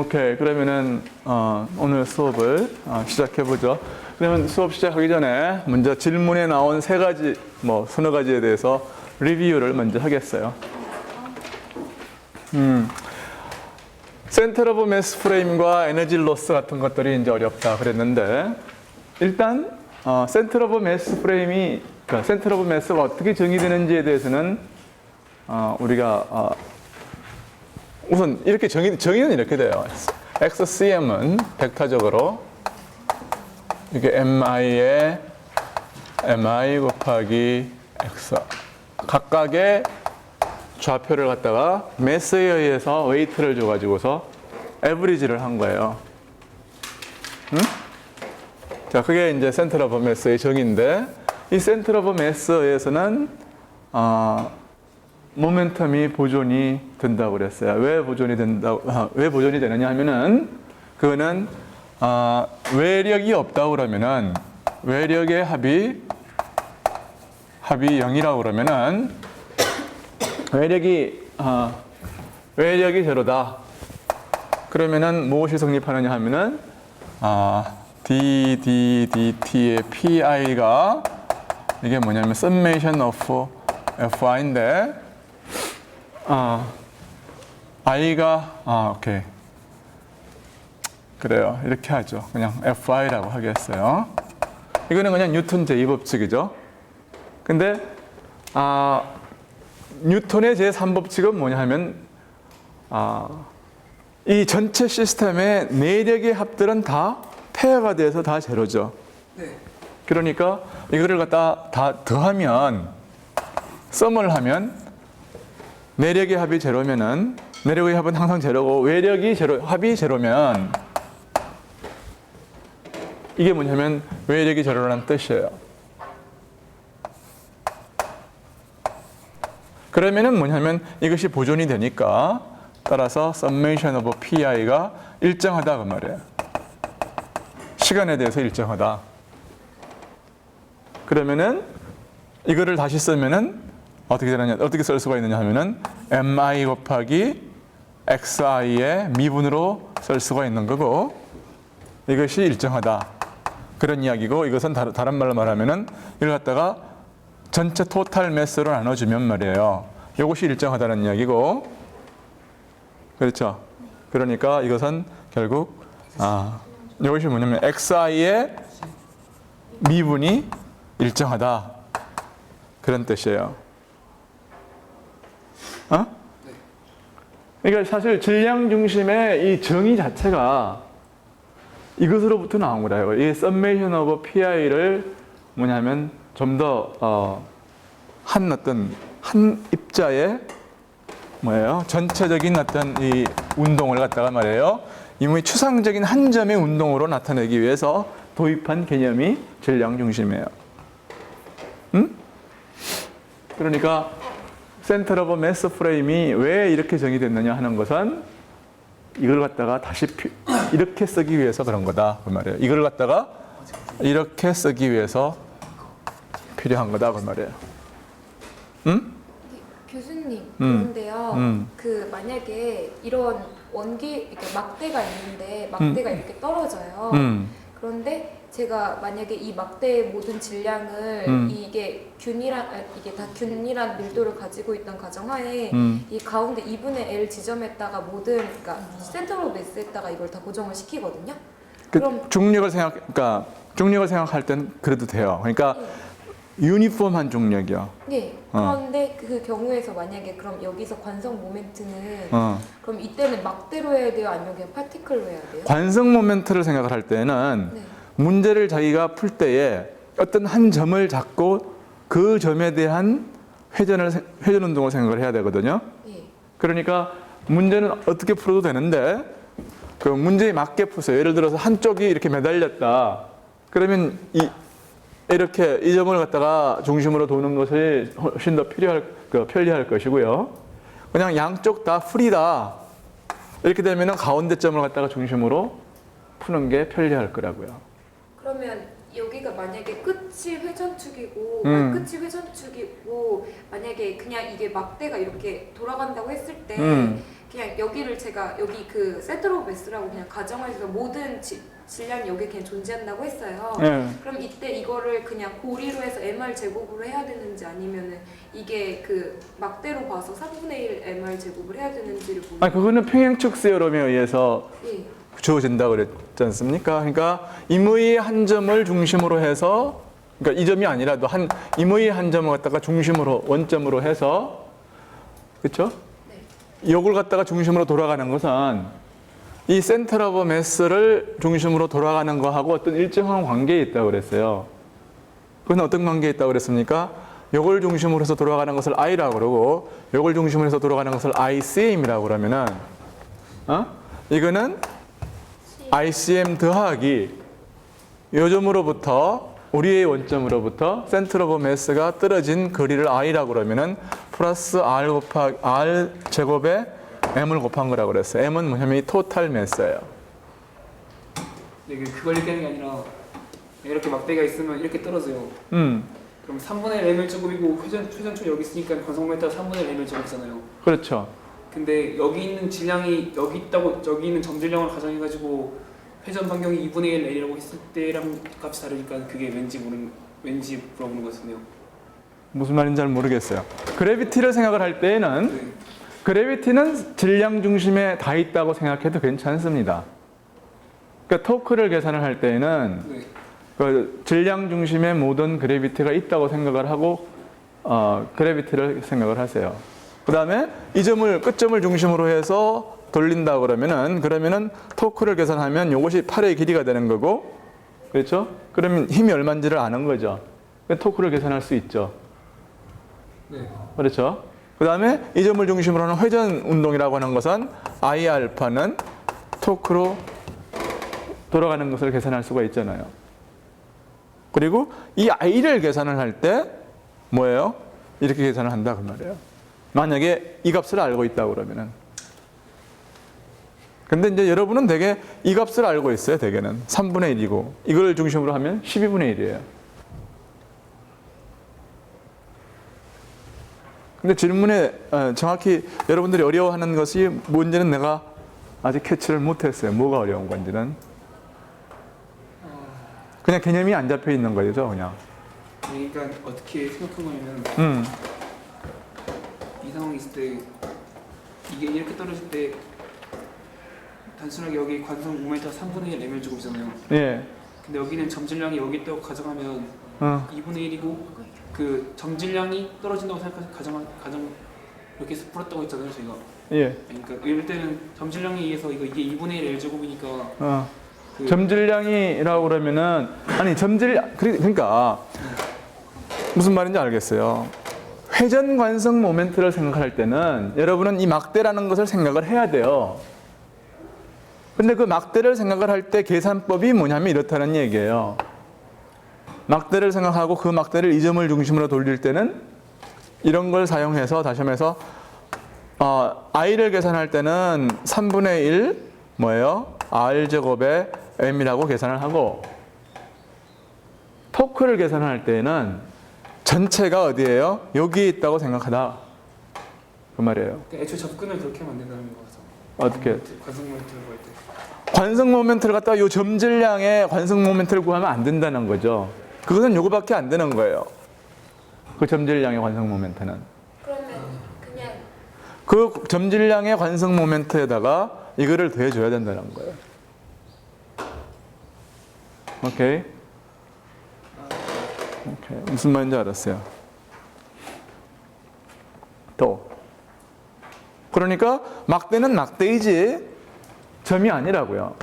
오케이. 그러면은 오늘 수업을 시작해 보죠. 그러면 수업 시작하기 전에 먼저 질문에 나온 세 가지, 서너 가지에 대해서 리뷰를 먼저 하겠어요. 센터 오브 매스 프레임과 에너지 로스 같은 것들이 이제 어렵다 그랬는데, 일단 센터 오브 매스 프레임이, 그러니까 센터 오브 매스가 어떻게 정의되는지에 대해서는 우리가 우선 이렇게 정의는 이렇게 돼요. XCM은 벡터적으로 이게 MI에 MI 곱하기 X 각각의 좌표를 갖다가 매스에 의해서 웨이트를 줘가지고서 에버리지를 한 거예요. 자, 그게 이제 센터 오브 매스의 정의인데, 이 센터 오브 매스에서는 모멘텀이 보존이 된다고 그랬어요. 왜 보존이 되느냐 하면은, 그거는 외력이 없다고 그러면은, 외력의 합이 0이라고 그러면은, 외력이 제로다. 그러면은 무엇이 성립하느냐 하면은, dT의 PI가 이게 뭐냐면 summation of FI인데, i가 오케이. 그래요. 이렇게 하죠. 그냥 FI라고 하겠어요. 이거는 그냥 뉴턴 제2법칙이죠. 근데 뉴턴의 제3법칙은 뭐냐 하면 이 전체 시스템의 내력의 합들은 다 페어가 돼서 다 제로죠. 네. 그러니까 이거를 갖다 다 더하면, 썸을 하면 내력의 합이 제로면은, 내력의 합은 항상 제로고 외력이 제로, 합이 제로면 이게 뭐냐면 외력이 제로라는 뜻이에요. 그러면은 뭐냐면 이것이 보존이 되니까, 따라서 summation of PI가 일정하다 그 말이에요. 시간에 대해서 일정하다. 그러면은 이거를 다시 쓰면은 어떻게 되느냐, 어떻게 쓸 수가 있느냐 하면은 MI 곱하기 XI의 미분으로 쓸 수가 있는 거고, 이것이 일정하다. 그런 이야기고, 이것은 다른 말로 말하면은 이걸 갖다가 전체 토탈 매스로 나눠주면 말이에요. 이것이 일정하다는 이야기고, 그렇죠? 그러니까 이것은 결국 이것이 뭐냐면 XI의 미분이 일정하다. 그런 뜻이에요. 그러니까 사실 질량 중심의 이 정의 자체가 이것으로부터 나온 거라요. 이 summation of PI를 뭐냐면 좀 더 한 입자의 전체적인 어떤 이 운동을 갖다가 말이에요. 이미 추상적인 한 점의 운동으로 나타내기 위해서 도입한 개념이 질량 중심이에요. 그러니까 센터 오브 매스 프레임이 왜 이렇게 정의됐느냐 하는 것은 이걸 갖다가 다시 이렇게 쓰기 위해서 그런 거다 그 말이에요. 이걸 갖다가 이렇게 쓰기 위해서 필요한 거다 그 말이에요. 교수님, 그런데요. 그 만약에 이런 이렇게 막대가 있는데 막대가 이렇게 떨어져요. 그런데 제가 만약에 이 막대의 모든 질량을 이게 다 균일한 밀도를 가지고 있던 가정하에 이 가운데 2분의 L 지점에다가 그러니까 센터 오브 매스에다가 이걸 다 고정을 시키거든요. 그럼 중력을 생각할 땐 그래도 돼요. 그러니까 유니폼한 중력이요. 네. 그런데 그 경우에서 만약에 그럼 여기서 관성 모멘트는 그럼 이때는 막대로 해야 돼요? 아니면 그냥 파티클로 해야 돼요? 관성 모멘트를 생각을 할 때는 문제를 자기가 풀 때에 어떤 한 점을 잡고 그 점에 대한 회전 운동을 생각을 해야 되거든요. 그러니까 문제는 어떻게 풀어도 되는데 그 문제에 맞게 푸세요. 예를 들어서 한쪽이 이렇게 매달렸다. 그러면 이렇게 이 점을 갖다가 중심으로 도는 것이 훨씬 더 편리할 것이고요. 그냥 양쪽 다 풀이다. 이렇게 되면은 가운데 점을 갖다가 중심으로 푸는 게 편리할 거라고요. 그러면 여기가 만약에 끝이 회전축이고 끝이 회전축이고 만약에 그냥 이게 막대가 이렇게 돌아간다고 했을 때 그냥 여기를 제가 여기 그 센터 오브 매스라고 그냥 가정해서 모든 질량이 여기 그냥 존재한다고 했어요. 예. 그럼 이때 이거를 그냥 고리로 해서 mr 제곱으로 해야 되는지 아니면은 이게 그 막대로 봐서 3분의 1 mr 제곱을 해야 되는지를 보면 아니 그거는 평행축 세어럼에 의해서 예. 주어진다고 그랬지 않습니까? 그러니까 임의의 한 점을 중심으로 해서, 그러니까 이 점이 아니라도 임의의 한 점을 갖다가 중심으로 원점으로 해서, 그렇죠? 네. 요걸 갖다가 중심으로 돌아가는 것은 이 센터 오브 매스를 중심으로 돌아가는 거하고 어떤 일정한 관계에 있다고 그랬어요. 그건 어떤 관계에 있다고 그랬습니까? 요걸 중심으로 해서 돌아가는 것을 I라고 그러고 요걸 중심으로 해서 돌아가는 것을 ICM이라고 그러면은 이거는 ICM 더하기 요 점으로부터 우리의 원점으로부터 센터 오브 매스가 떨어진 거리를 I라고 그러면은 플러스 R 곱하기 R 제곱에 M을 곱한 거라고 그랬어요. M은 뭐냐면 이 토탈 매스예요. 네, 그걸 얘기하는 게 아니라 이렇게 막대가 있으면 이렇게 떨어져요. 그럼 3분의 1 ml 제곱이고 회전축 여기 있으니까 관성모멘트가 3분의 1 ml 제곱이잖아요. 그렇죠. 근데 여기 있는 질량이 여기 있다고 여기 있는 점질량을 가정해가지고 회전 반경이 2분의 1 L이라고 했을 때랑 값이 다르니까 그게 왠지 물어보는 것 같은데요. 무슨 말인지 잘 모르겠어요. 그래비티를 생각을 할 때에는 네. 그래비티는 질량 중심에 다 있다고 생각해도 괜찮습니다. 그러니까 토크를 계산을 할 때에는 네. 그 질량 중심에 모든 그래비티가 있다고 생각을 하고 그래비티를 생각을 하세요. 그 다음에 이 점을 끝점을 중심으로 해서 돌린다 그러면은 토크를 계산하면 이것이 8의 길이가 되는 거고, 그렇죠? 그러면 힘이 얼마인지를 아는 거죠. 토크를 계산할 수 있죠. 네. 그렇죠? 그 다음에 이 점을 중심으로 하는 회전 운동이라고 하는 것은 I 알파는 토크로 돌아가는 것을 계산할 수가 있잖아요. 그리고 이 I를 계산을 할 때 뭐예요? 이렇게 계산을 한다 그 말이에요. 만약에 이 값을 알고 있다 그러면은. 근데 이제 여러분은 대개 이 값을 알고 있어요. 대개는 3분의 1이고 이걸 중심으로 하면 12분의 1이에요. 근데 질문에 정확히 여러분들이 어려워하는 것이 뭔지는 내가 아직 캐치를 못했어요. 뭐가 어려운 건지는. 그냥 개념이 안 잡혀 있는 거죠, 그냥. 그러니까 어떻게 생각하냐면 이 상황이 있을 때 이게 이렇게 떨어질 때 단순하게 여기 관성 모멘트가 3분의 1 ml 제곱이잖아요. 예. 근데 여기는 점질량이 여기 있다고 가정하면 2분의 1이고 그 점질량이 떨어진다고 가정 이렇게 해서 풀었다고 했잖아요, 저희가. 예. 그러니까 이럴 때는 점질량에 의해서 이게 2분의 1 L 제곱이니까 점질량이라고 그러면은 그러니까 무슨 말인지 알겠어요. 회전 관성 모멘트를 생각할 때는 여러분은 이 막대라는 것을 생각을 해야 돼요. 근데 그 막대를 생각을 할 때 계산법이 뭐냐면 이렇다는 얘기예요. 막대를 생각하고 그 막대를 이 점을 중심으로 돌릴 때는 이런 걸 사용해서 다시 하면서 I를 계산할 때는 3분의 1 뭐예요? R 제곱에 M이라고 계산을 하고 토크를 계산할 때는 전체가 어디예요? 여기에 있다고 생각하다 그 말이에요. 그러니까 애초에 접근을 그렇게 하면 안 된다는 거죠. 어떻게? 관성 모멘트를 구할 때. 관성 모멘트를 갖다가 요 점질량의 관성 모멘트를 구하면 안 된다는 거죠. 그것은 요거밖에 안 되는 거예요. 그 점질량의 관성 모멘트는. 그러면 그냥 그 점질량의 관성 모멘트에다가 이거를 더해줘야 된다는 거예요. 오케이? 오케이. 무슨 말인지 알았어요. 또. 그러니까 막대는 막대이지 점이 아니라고요.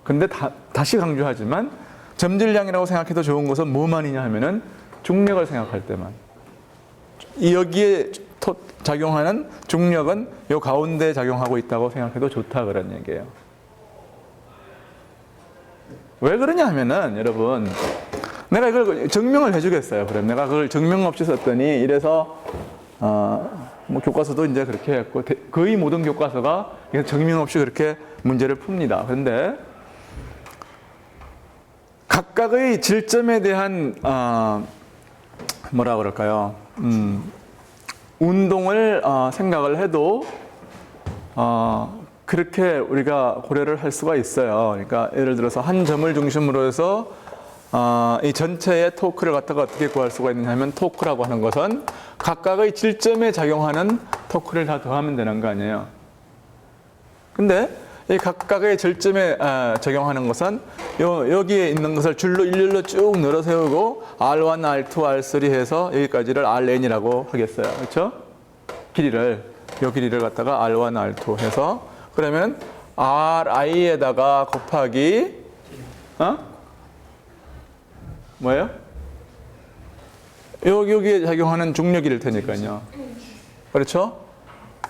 근데 다시 강조하지만 점질량이라고 생각해도 좋은 것은 뭐만이냐 하면은 중력을 생각할 때만. 여기에 작용하는 중력은 요 가운데 작용하고 있다고 생각해도 좋다 그런 얘기예요. 왜 그러냐 하면은 여러분 내가 이걸 증명을 해주겠어요. 그럼 내가 그걸 증명 없이 썼더니 이래서 뭐 교과서도 이제 그렇게 했고 거의 모든 교과서가 증명 없이 그렇게 문제를 풉니다. 그런데 각각의 질점에 대한 뭐라 그럴까요? 운동을 생각을 해도 그렇게 우리가 고려를 할 수가 있어요. 그러니까 예를 들어서 한 점을 중심으로 해서 이 전체의 토크를 갖다가 어떻게 구할 수가 있느냐 하면 토크라고 하는 것은 각각의 질점에 작용하는 토크를 다 더하면 되는 거 아니에요. 근데 이 각각의 절점에 적용하는 것은 여기에 있는 것을 줄로 일렬로 쭉 늘어 세우고 R1, R2, R3 해서 여기까지를 Rn이라고 하겠어요. 그렇죠? 길이를 이 길이를 갖다가 R1, R2 해서 그러면 Ri에다가 곱하기 뭐예요? 여기에 작용하는 중력일 테니까요. 그렇죠?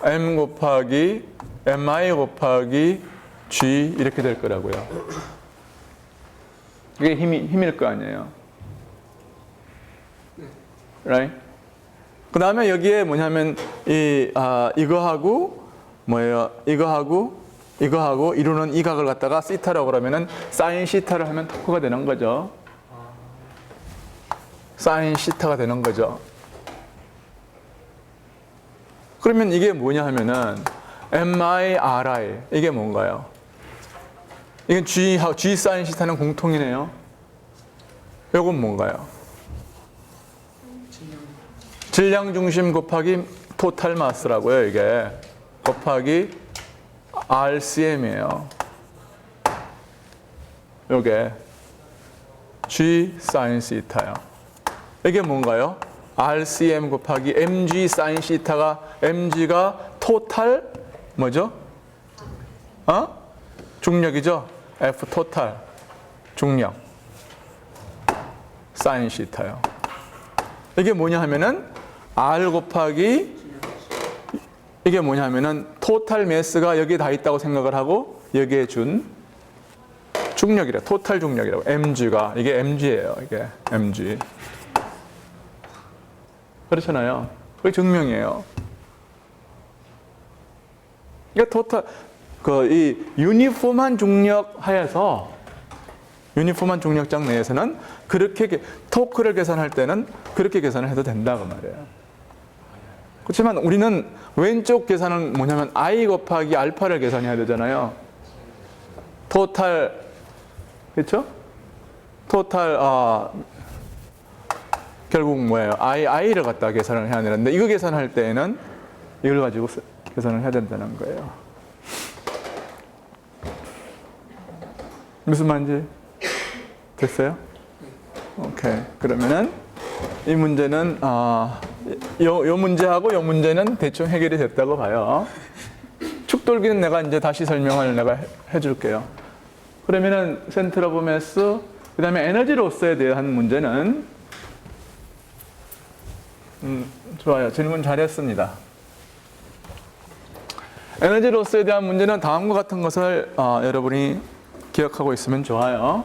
M 곱하기 mi 곱하기 g 이렇게 될 거라고요. 이게 힘일 거 아니에요. right? 그 다음에 여기에 뭐냐면 이거하고 뭐예요? 이거하고 이루는 이 각을 갖다가 시타라고 그러면은 사인 시타를 하면 토크가 되는 거죠. 사인 시타가 되는 거죠. 그러면 이게 뭐냐 하면은 MIRI 이게 뭔가요? 이건 G 사인 시타는 공통이네요. 이건 뭔가요? 질량 중심 곱하기 토탈 마스라고요. 이게 곱하기 RCM이에요. 이게 G 사인 시타요. 이게 뭔가요? RCM 곱하기 MG 사인 시타가 MG가 토탈 뭐죠? 중력이죠? F 토탈 중력 사인 시타요. 이게 뭐냐 하면은 R 곱하기 이게 뭐냐 하면은 토탈 매스가 여기에 다 있다고 생각을 하고 여기에 준 중력이라 토탈 중력이라고 mg가 이게 mg예요. 이게 mg 그렇잖아요. 그게 증명이에요. 그러니까 토탈 이 유니폼한 중력 하에서 유니폼한 중력장 내에서는 그렇게 토크를 계산할 때는 그렇게 계산을 해도 된다고 말이에요. 그렇지만 우리는 왼쪽 계산은 뭐냐면 I 곱하기 알파를 계산해야 되잖아요. 토탈 그렇죠? 토탈 결국 뭐예요? I를 갖다 계산을 해야 되는데 이거 계산할 때에는 이걸 가지고 계산을 해야 된다는 거예요. 무슨 말인지 됐어요? 오케이. 그러면은 이 문제는 요 문제하고 요 문제는 대충 해결이 됐다고 봐요. 축돌기는 내가 이제 다시 설명을 내가 해줄게요. 그러면은 센터 오브 매스 그다음에 에너지 로스에 대한 문제는 좋아요. 질문 잘했습니다. 에너지 로스에 대한 문제는 다음과 같은 것을 여러분이 기억하고 있으면 좋아요.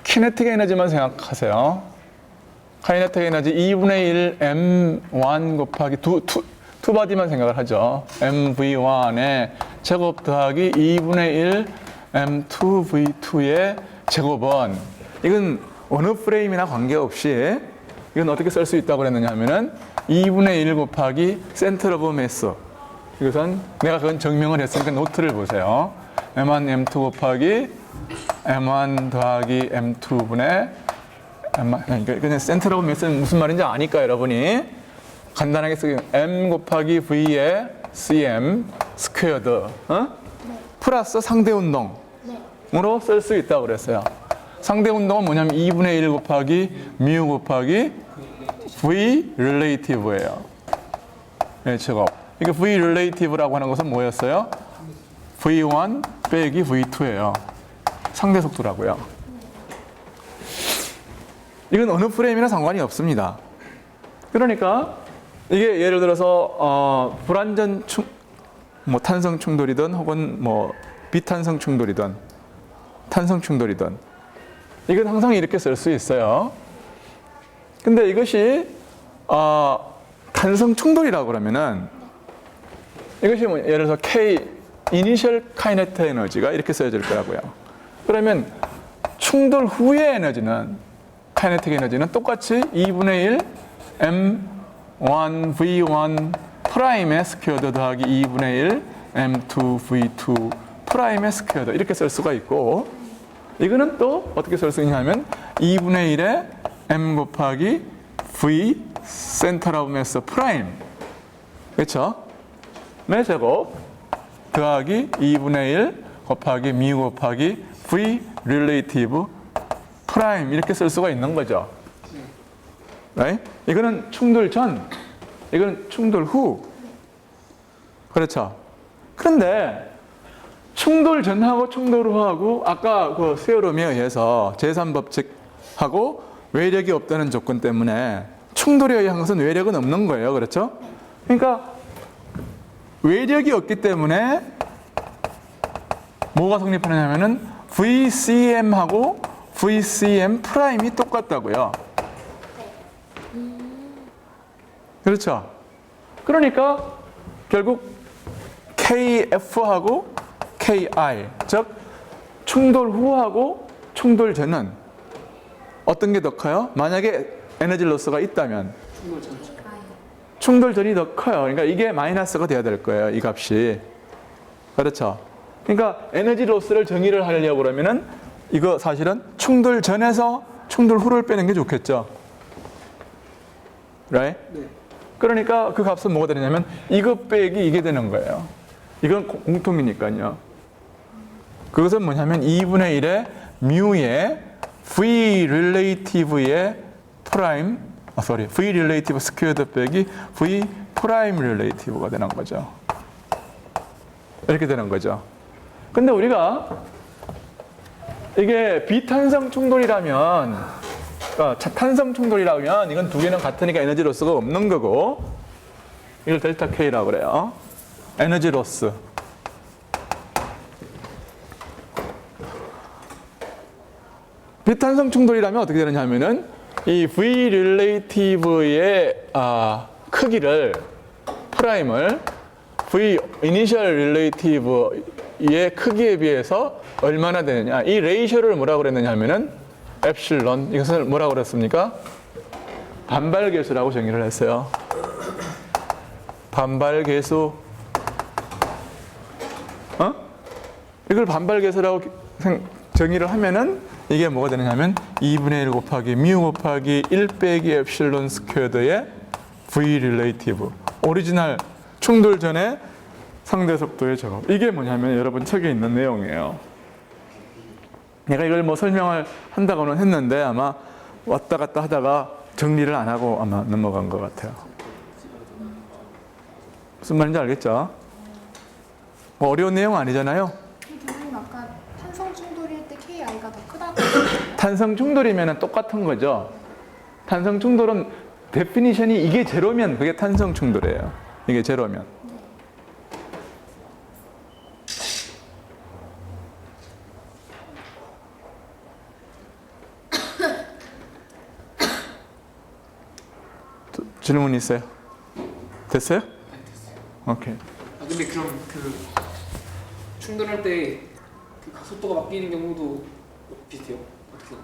키네틱 에너지만 생각하세요. 카이네틱 에너지 2분의 1 m1 곱하기 투 바디만 생각을 하죠. mv1의 제곱 더하기 2분의 1 m2v2의 제곱은 이건 어느 프레임이나 관계없이 이건 어떻게 쓸 수 있다고 그랬느냐 하면은 2분의 1 곱하기 센터 오브 매스 이것은 내가 그건 증명을 했으니까 노트를 보세요. m1 m2 곱하기 m1 더하기 m2분의 그냥 센터 오브 매스는 무슨 말인지 아니까 여러분이 간단하게 쓰기면 m 곱하기 v의 cm 스퀘어드 플러스 상대 운동으로 쓸 수 있다고 그랬어요. 상대 운동은 뭐냐면 2분의 1 곱하기 mu 곱하기 v relative예요. 네, 제곱. 이게 v relative라고 하는 것은 뭐였어요? v1 빼기 v2예요. 상대 속도라고요. 이건 어느 프레임이나 상관이 없습니다. 그러니까 이게 예를 들어서 불완전 탄성 충돌이든 혹은 비탄성 충돌이든 탄성 충돌이든 이건 항상 이렇게 쓸 수 있어요. 근데 이것이 탄성 충돌이라고 그러면은 이것이 예를 들어서 K 이니셜 카이네틱 에너지가 이렇게 써질 거라고요. 그러면 충돌 후의 에너지는 카이네틱 에너지는 똑같이 2분의 1 m 1 V1 프라임의 스퀘어드 더하기 2분의 1 M2 V2 프라임의 스퀘어드 이렇게 쓸 수가 있고 이거는 또 어떻게 쓸 수 있냐면 2분의 1의 M 곱하기 V 센터 오브 매스 프라임 그렇죠? 의 제곱 더하기 2분의 1 곱하기 뮤 곱하기 V 릴레이티브 프라임 이렇게 쓸 수가 있는 거죠. right? 이거는 충돌 전, 이거는 충돌 후. 그렇죠? 그런데 충돌 전하고 충돌 후하고 아까 그 세오름에 의해서 제3법칙하고 외력이 없다는 조건 때문에 충돌에 의한 것은 외력은 없는 거예요. 그렇죠? 그러니까 외력이 없기 때문에 뭐가 성립하느냐면은 VCM하고 VCM 프라임이 똑같다고요. 그렇죠? 그러니까 결국 KF하고 KI, 즉 충돌 후하고 충돌 전은 어떤 게 더 커요? 만약에 에너지 로스가 있다면 충돌 전이 더 커요. 그러니까 이게 마이너스가 돼야 될 거예요. 이 값이. 그렇죠? 그러니까 에너지 로스를 정의를 하려고 그러면은 이거 사실은 충돌 전에서 충돌 후를 빼는 게 좋겠죠. right? 네. 그러니까 그 값은 뭐가 되냐면 이거 빼기 이게 되는 거예요. 이건 공통이니까요. 그것은 뭐냐면 2분의 1의 뮤의 V 릴레이티브의 프라임, V 릴레이티브 스퀘어드 빼기 V 프라임 릴레이티브가 되는 거죠. 이렇게 되는 거죠. 근데 우리가 이게 비탄성 충돌이라면, 그러니까 탄성 충돌이라면 이건 두 개는 같으니까 에너지 로스가 없는 거고, 이걸 델타 K라고 그래요. 에너지 로스. 비탄성 충돌이라면 어떻게 되느냐 하면은 이 V 릴레이티브의 크기를, 프라임을 V 이니셜 릴레이티브의 크기에 비해서 얼마나 되느냐. 이 레이쇼를 뭐라고 그랬느냐 하면은 엡실론, 이것을 뭐라고 그랬습니까? 반발계수라고 정의를 했어요. 반발계수. 이걸 반발계수라고 정의를 하면은 이게 뭐가 되느냐면 2분의 1 곱하기 뮤 곱하기 1 빼기 엡실론 스퀘어드의 V 릴레이티브. 오리지널 충돌 전에 상대 속도의 작업. 이게 뭐냐면 여러분 책에 있는 내용이에요. 내가 이걸 뭐 설명을 한다고는 했는데 아마 왔다 갔다 하다가 정리를 안 하고 아마 넘어간 것 같아요. 무슨 말인지 알겠죠? 뭐 어려운 내용 아니잖아요. 교수님 아까 탄성 충돌일 때 KI가 더 크다고 탄성 충돌이면 똑같은 거죠. 탄성 충돌은 데피니션이 이게 제로면 그게 탄성 충돌이에요. 이게 제로면. 질문 있어요? 됐어요? 네, 됐어요. 오케이. 근데 그럼 그 충돌할 때 그 각속도가 바뀌는 경우도 비슷해요? 어떻게?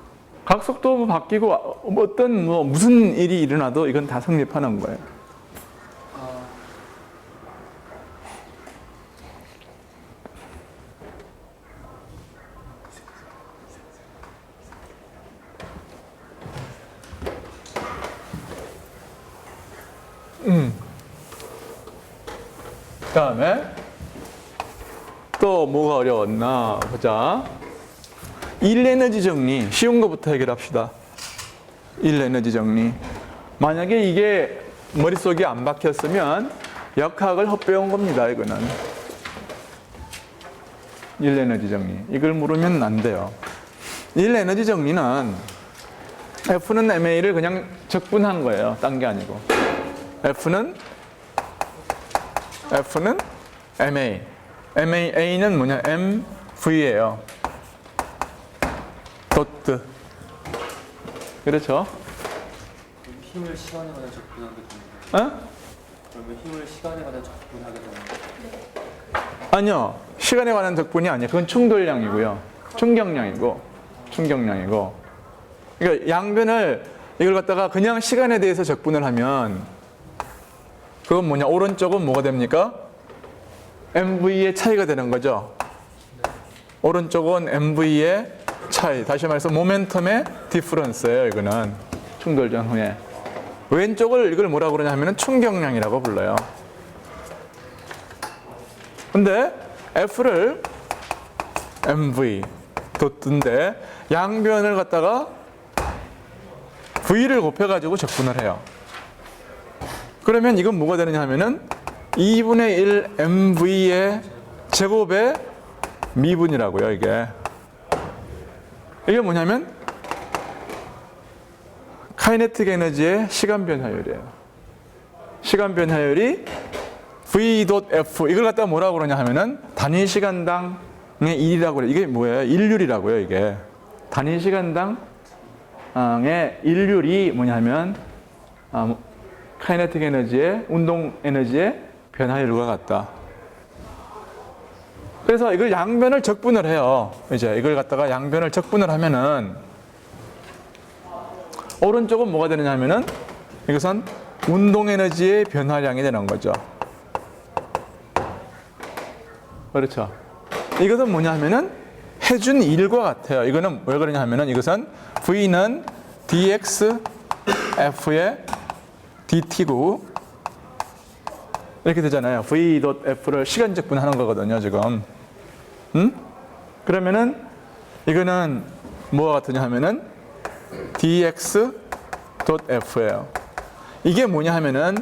각속도 바뀌고 어떤 무슨 일이 일어나도 이건 다 성립하는 거예요. 그 다음에 또 뭐가 어려웠나 보자. 1에너지 정리, 쉬운 것부터 해결합시다. 1에너지 정리. 만약에 이게 머릿속에 안 박혔으면 역학을 헛배운 겁니다. 이거는 1에너지 정리. 이걸 모르면 안 돼요. 1에너지 정리는 F는 MA를 그냥 적분한 거예요. 딴 게 아니고. F는 MA. A는 뭐냐? MV예요. 도트. 그렇죠? 그럼 힘을 시간에 관한 적분하게 되는 어? 그러면 힘을 시간에 관한 적분하게 되는 아니요. 시간에 관한 적분이 아니에요. 그건 충돌량이고요. 충격량이고. 그러니까 양변을 이걸 갖다가 그냥 시간에 대해서 적분을 하면 그건 뭐냐? 오른쪽은 뭐가 됩니까? MV의 차이가 되는 거죠. 오른쪽은 MV의 차이. 다시 말해서 모멘텀의 디퍼런스예요. 이거는 충돌 전후에. 왼쪽을 이걸 뭐라고 그러냐면은 충격량이라고 불러요. 근데 F를 MV 뒀던데 양변을 갖다가 V를 곱해가지고 적분을 해요. 그러면 이건 뭐가 되느냐 하면은 2분의 1 MV의 제곱의 미분이라고요, 이게. 이게 뭐냐면 카이네틱 에너지의 시간 변화율이에요. 시간 변화율이 V.F 이걸 갖다가 뭐라고 그러냐 하면은 단위 시간당의 일이라고 그래요. 이게 뭐예요? 일률이라고요, 이게. 단위 시간당의 일률이 뭐냐면 카이네틱 에너지의 운동 에너지의 변화율과 같다. 그래서 이걸 양변을 적분을 해요. 이제 이걸 갖다가 양변을 적분을 하면은 오른쪽은 뭐가 되느냐 하면은 이것은 운동 에너지의 변화량이 되는 거죠. 그렇죠. 이것은 뭐냐 하면은 해준 일과 같아요. 이거는 왜 그러냐 하면은 이것은 V는 dx F의 dt고 이렇게 되잖아요. V.F를 시간 적분하는 거거든요, 지금. 그러면은 이거는 뭐와 같으냐 하면은 dx.F예요. 이게 뭐냐 하면은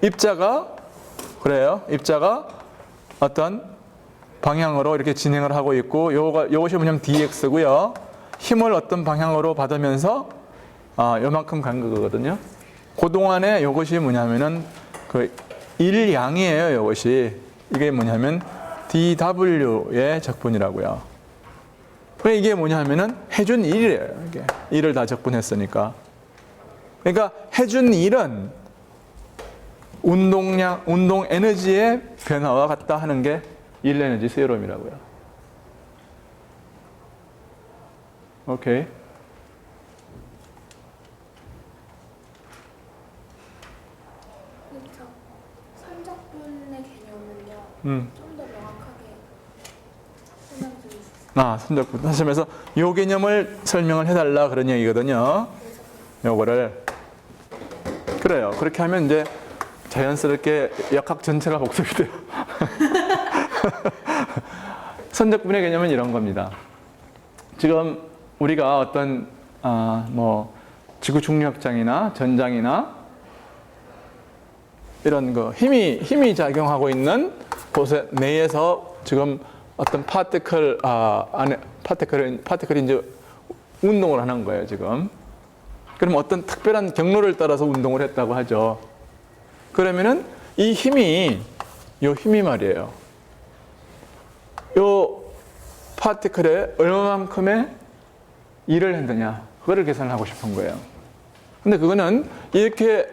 입자가 그래요. 입자가 어떤 방향으로 이렇게 진행을 하고 있고 요것이 뭐냐면 dx고요. 힘을 어떤 방향으로 받으면서 요만큼 간 거거든요. 그동안에 요것이 뭐냐면은 그 일양이에요, 요것이. 이게 뭐냐면 dw의 적분이라고요. 그러니까 이게 뭐냐면은 해준 일이에요, 이게. 일을 다 적분했으니까. 그러니까 해준 일은 운동 에너지의 변화와 같다 하는 게 일 에너지 세럼이라고요. 오케이. 선적분의 개념은요. 좀 더 명확하게 설명해 주실 수 있어요? 선적분 하시면서 요 개념을 설명을 해달라 그런 얘기거든요. 요거를. 그래요. 그렇게 하면 이제 자연스럽게 역학 전체가 복습이 돼요. 선적분의 개념은 이런 겁니다. 지금 우리가 어떤 지구 중력장이나 전장이나 이런 거 힘이 작용하고 있는 곳에 내에서 지금 어떤 파티클이 이제 운동을 하는 거예요, 지금. 그럼 어떤 특별한 경로를 따라서 운동을 했다고 하죠. 그러면은 이 힘이 말이에요. 요 파티클에 얼마만큼의 일을 했느냐, 그거를 계산하고 싶은 거예요. 근데 그거는 이렇게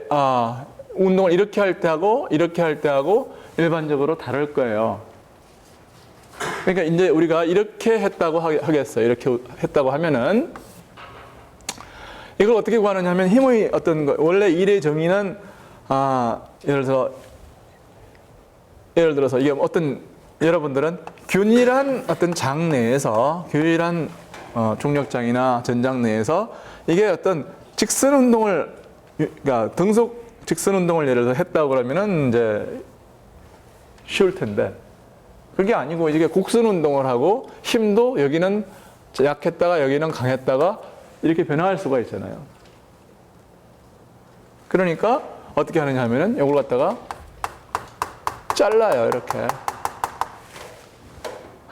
운동을 이렇게 할 때하고 이렇게 할 때하고 일반적으로 다를 거예요. 그러니까 이제 우리가 이렇게 했다고 하겠어요. 이렇게 했다고 하면은 이걸 어떻게 구하느냐 하면 힘의 어떤 거, 원래 일의 정의는 예를 들어서 이게 어떤 여러분들은 균일한 어떤 장 내에서 균일한 중력장이나 전장 내에서 이게 어떤 직선 운동을, 그러니까 등속 직선 운동을 예를 들어 했다고 그러면은 이제 쉬울 텐데 그게 아니고 이게 곡선 운동을 하고 힘도 여기는 약했다가 여기는 강했다가 이렇게 변화할 수가 있잖아요. 그러니까 어떻게 하느냐 하면은 이걸 갖다가 잘라요, 이렇게.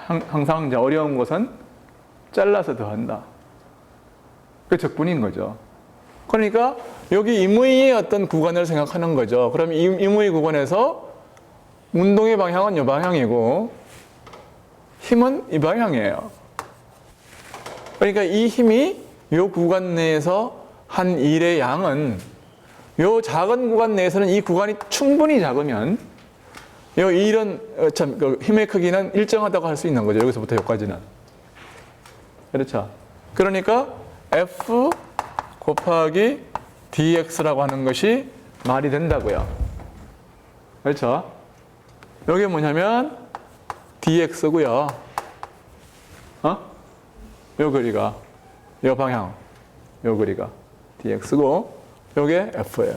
항상 이제 어려운 것은 잘라서 더한다. 그게 적분인 거죠. 그러니까 여기 임의의 어떤 구간을 생각하는 거죠. 그럼 임의 구간에서 운동의 방향은 이 방향이고 힘은 이 방향이에요. 그러니까 이 힘이 이 구간 내에서 한 일의 양은 이 작은 구간 내에서는 이 구간이 충분히 작으면 이 일은 힘의 크기는 일정하다고 할 수 있는 거죠. 여기서부터 여기까지는. 그렇죠. 그러니까 F 곱하기 dx라고 하는 것이 말이 된다고요. 그렇죠? 이게 뭐냐면 dx고요. 요 거리가, 요 방향, 요 거리가 dx고, 요게 f예요.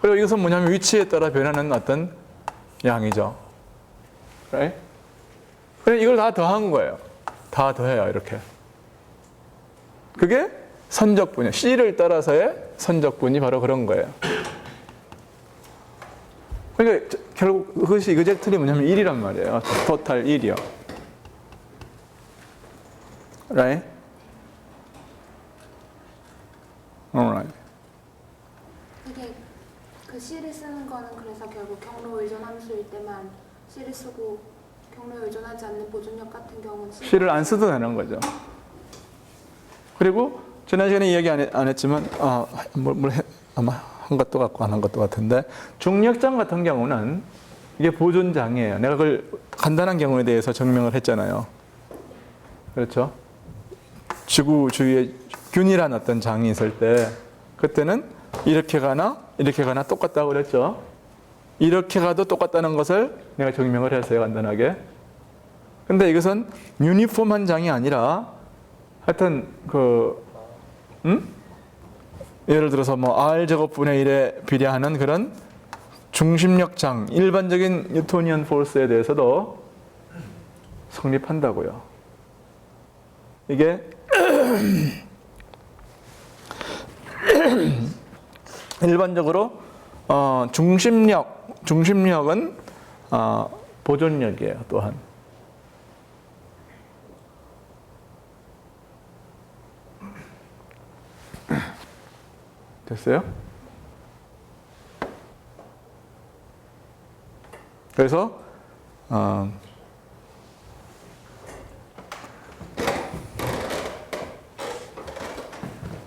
그리고 이것은 뭐냐면 위치에 따라 변하는 어떤 양이죠. right? 그래 이걸 다 더한 거예요. 다 더해요, 이렇게. 그게 선적분이에요. C를 따라서의 선적분이 바로 그런 거예요. 그러니까 결국 그것이 이그젝트리 뭐냐면 1이란 말이에요. 토탈 1이요. right? alright. 이게 그 C를 쓰는 거는 그래서 결국 경로 의존 함수일 때만 C를 쓰고 경로에 의존하지 않는 보존력 같은 경우는 C를 안 써도 되는 거죠. 그리고 지난 시간에 이야기 안 했지만 아마 한 것도 같고 안 한 것도 같은데 중력장 같은 경우는 이게 보존장이에요. 내가 그걸 간단한 경우에 대해서 증명을 했잖아요. 그렇죠? 지구 주위에 균일한 어떤 장이 있을 때 그때는 이렇게 가나 똑같다고 그랬죠. 이렇게 가도 똑같다는 것을 내가 증명을 했어요, 간단하게. 근데 이것은 유니폼한 장이 아니라 하여튼 예를 들어서 뭐 R 제곱분의 1에 비례하는 그런 중심력 장, 일반적인 뉴토니언 포스에 대해서도 성립한다고요. 이게 일반적으로 중심력은 보존력이에요, 또한. 됐어요? 그래서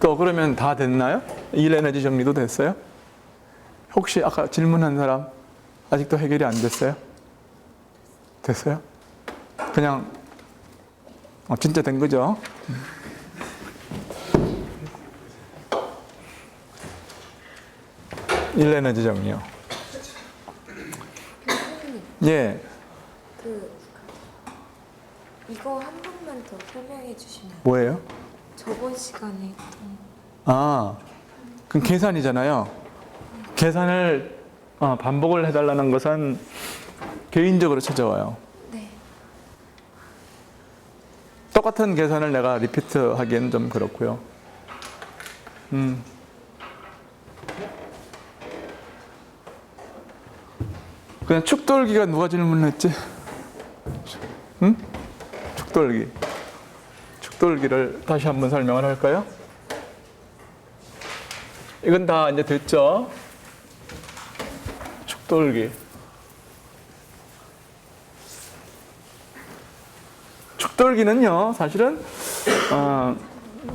또 그러면 다 됐나요? 일 에너지 정리도 됐어요? 혹시 아까 질문한 사람 아직도 해결이 안 됐어요? 됐어요? 그냥 진짜 된 거죠? 일 에너지 정리요. 예. 이거 한 번만 더 설명해 주시면 뭐예요? 저번 시간에 그럼 계산이잖아요. 계산을 반복을 해달라는 것은 개인적으로 찾아와요. 네. 똑같은 계산을 내가 리피트 하기엔 좀 그렇고요. 그냥 축돌기가 누가 질문했지? 응? 축돌기. 축돌기를 다시 한번 설명을 할까요? 이건 다 이제 됐죠? 축돌기. 축돌기는요, 사실은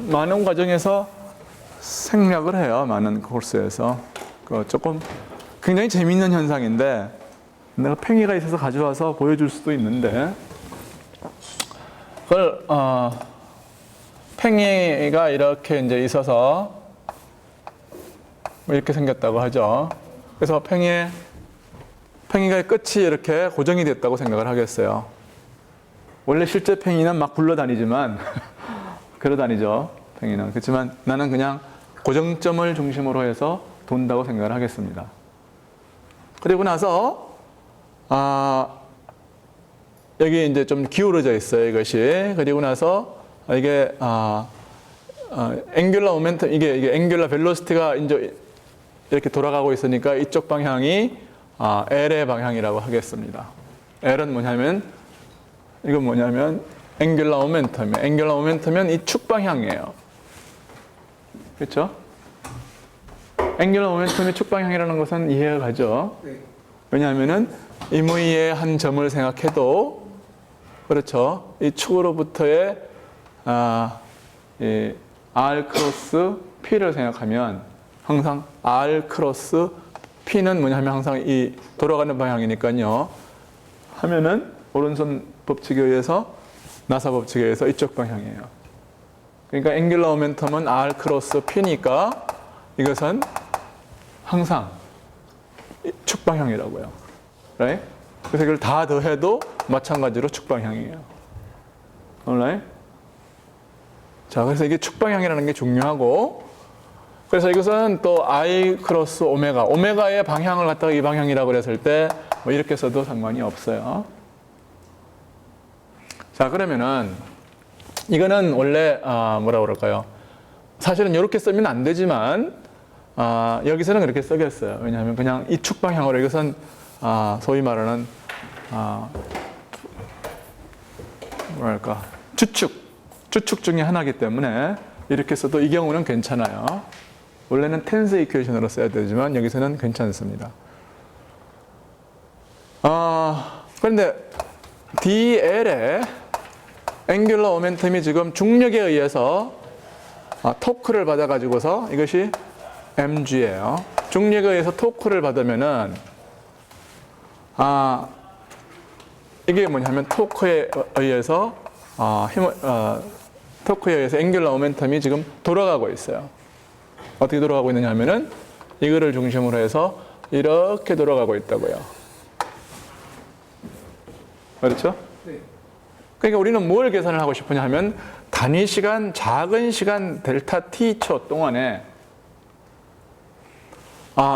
많은 과정에서 생략을 해요. 많은 코र्스에서. 조금 굉장히 재미있는 현상인데 내가 팽이가 있어서 가져와서 보여줄 수도 있는데 그걸 팽이가 이렇게 이제 있어서 이렇게 생겼다고 하죠. 그래서 팽이의 끝이 이렇게 고정이 됐다고 생각을 하겠어요. 원래 실제 팽이는 막 굴러다니지만 걸어다니죠. 팽이는. 그렇지만 나는 그냥 고정점을 중심으로 해서 돈다고 생각을 하겠습니다. 그리고 나서 여기 이제 좀 기울어져 있어요, 이것이. 그리고 나서 이게 앵귤러 모멘텀, 이게 앵귤러 벨로시티가 이제 이렇게 돌아가고 있으니까 이쪽 방향이 L의 방향이라고 하겠습니다. L은 뭐냐면 이건 뭐냐면 앵귤러 모멘텀이에요. 앵귤러 모멘텀은 이 축 방향이에요. 그렇죠? 앵귤러 모멘텀이 축 방향이라는 것은 이해가 가죠. 네. 왜냐하면은 임의의 한 점을 생각해도 그렇죠. 이 축으로부터의 이 R 크로스 P를 생각하면 항상 R 크로스 P는 뭐냐면 항상 이 돌아가는 방향이니까요. 하면은 오른손 법칙에 의해서 나사 법칙에 의해서 이쪽 방향이에요. 그러니까 앵귤러 모멘텀은 R 크로스 P니까 이것은 항상 축방향이라고요. right? 그래서 이걸 다 더해도 마찬가지로 축방향이에요. alright? 자, 그래서 이게 축방향이라는 게 중요하고, 그래서 이것은 또 I 크로스 오메가, 오메가의 방향을 갖다가 이 방향이라고 했을 때 뭐 이렇게 써도 상관이 없어요. 자, 그러면은 이거는 원래 뭐라고 그럴까요? 사실은 이렇게 쓰면 안 되지만 여기서는 그렇게 쓰겠어요. 왜냐하면 그냥 이 축방향으로 이것은 소위 말하는 뭐랄까 주축 중에 하나이기 때문에 이렇게 써도 이 경우는 괜찮아요. 원래는 텐스 이퀘이션으로 써야 되지만 여기서는 괜찮습니다. 그런데 DL의 앵귤러 모멘텀이 지금 중력에 의해서 토크를 받아가지고서 이것이 mg예요. 중력에 의해서 토크를 받으면은 이게 뭐냐면 토크에 의해서 앵귤러 모멘텀이 지금 돌아가고 있어요. 어떻게 돌아가고 있느냐 하면은 이거를 중심으로 해서 이렇게 돌아가고 있다고요. 그렇죠? 네. 그러니까 우리는 뭘 계산을 하고 싶으냐 하면 단위 시간, 작은 시간 델타 t초 동안에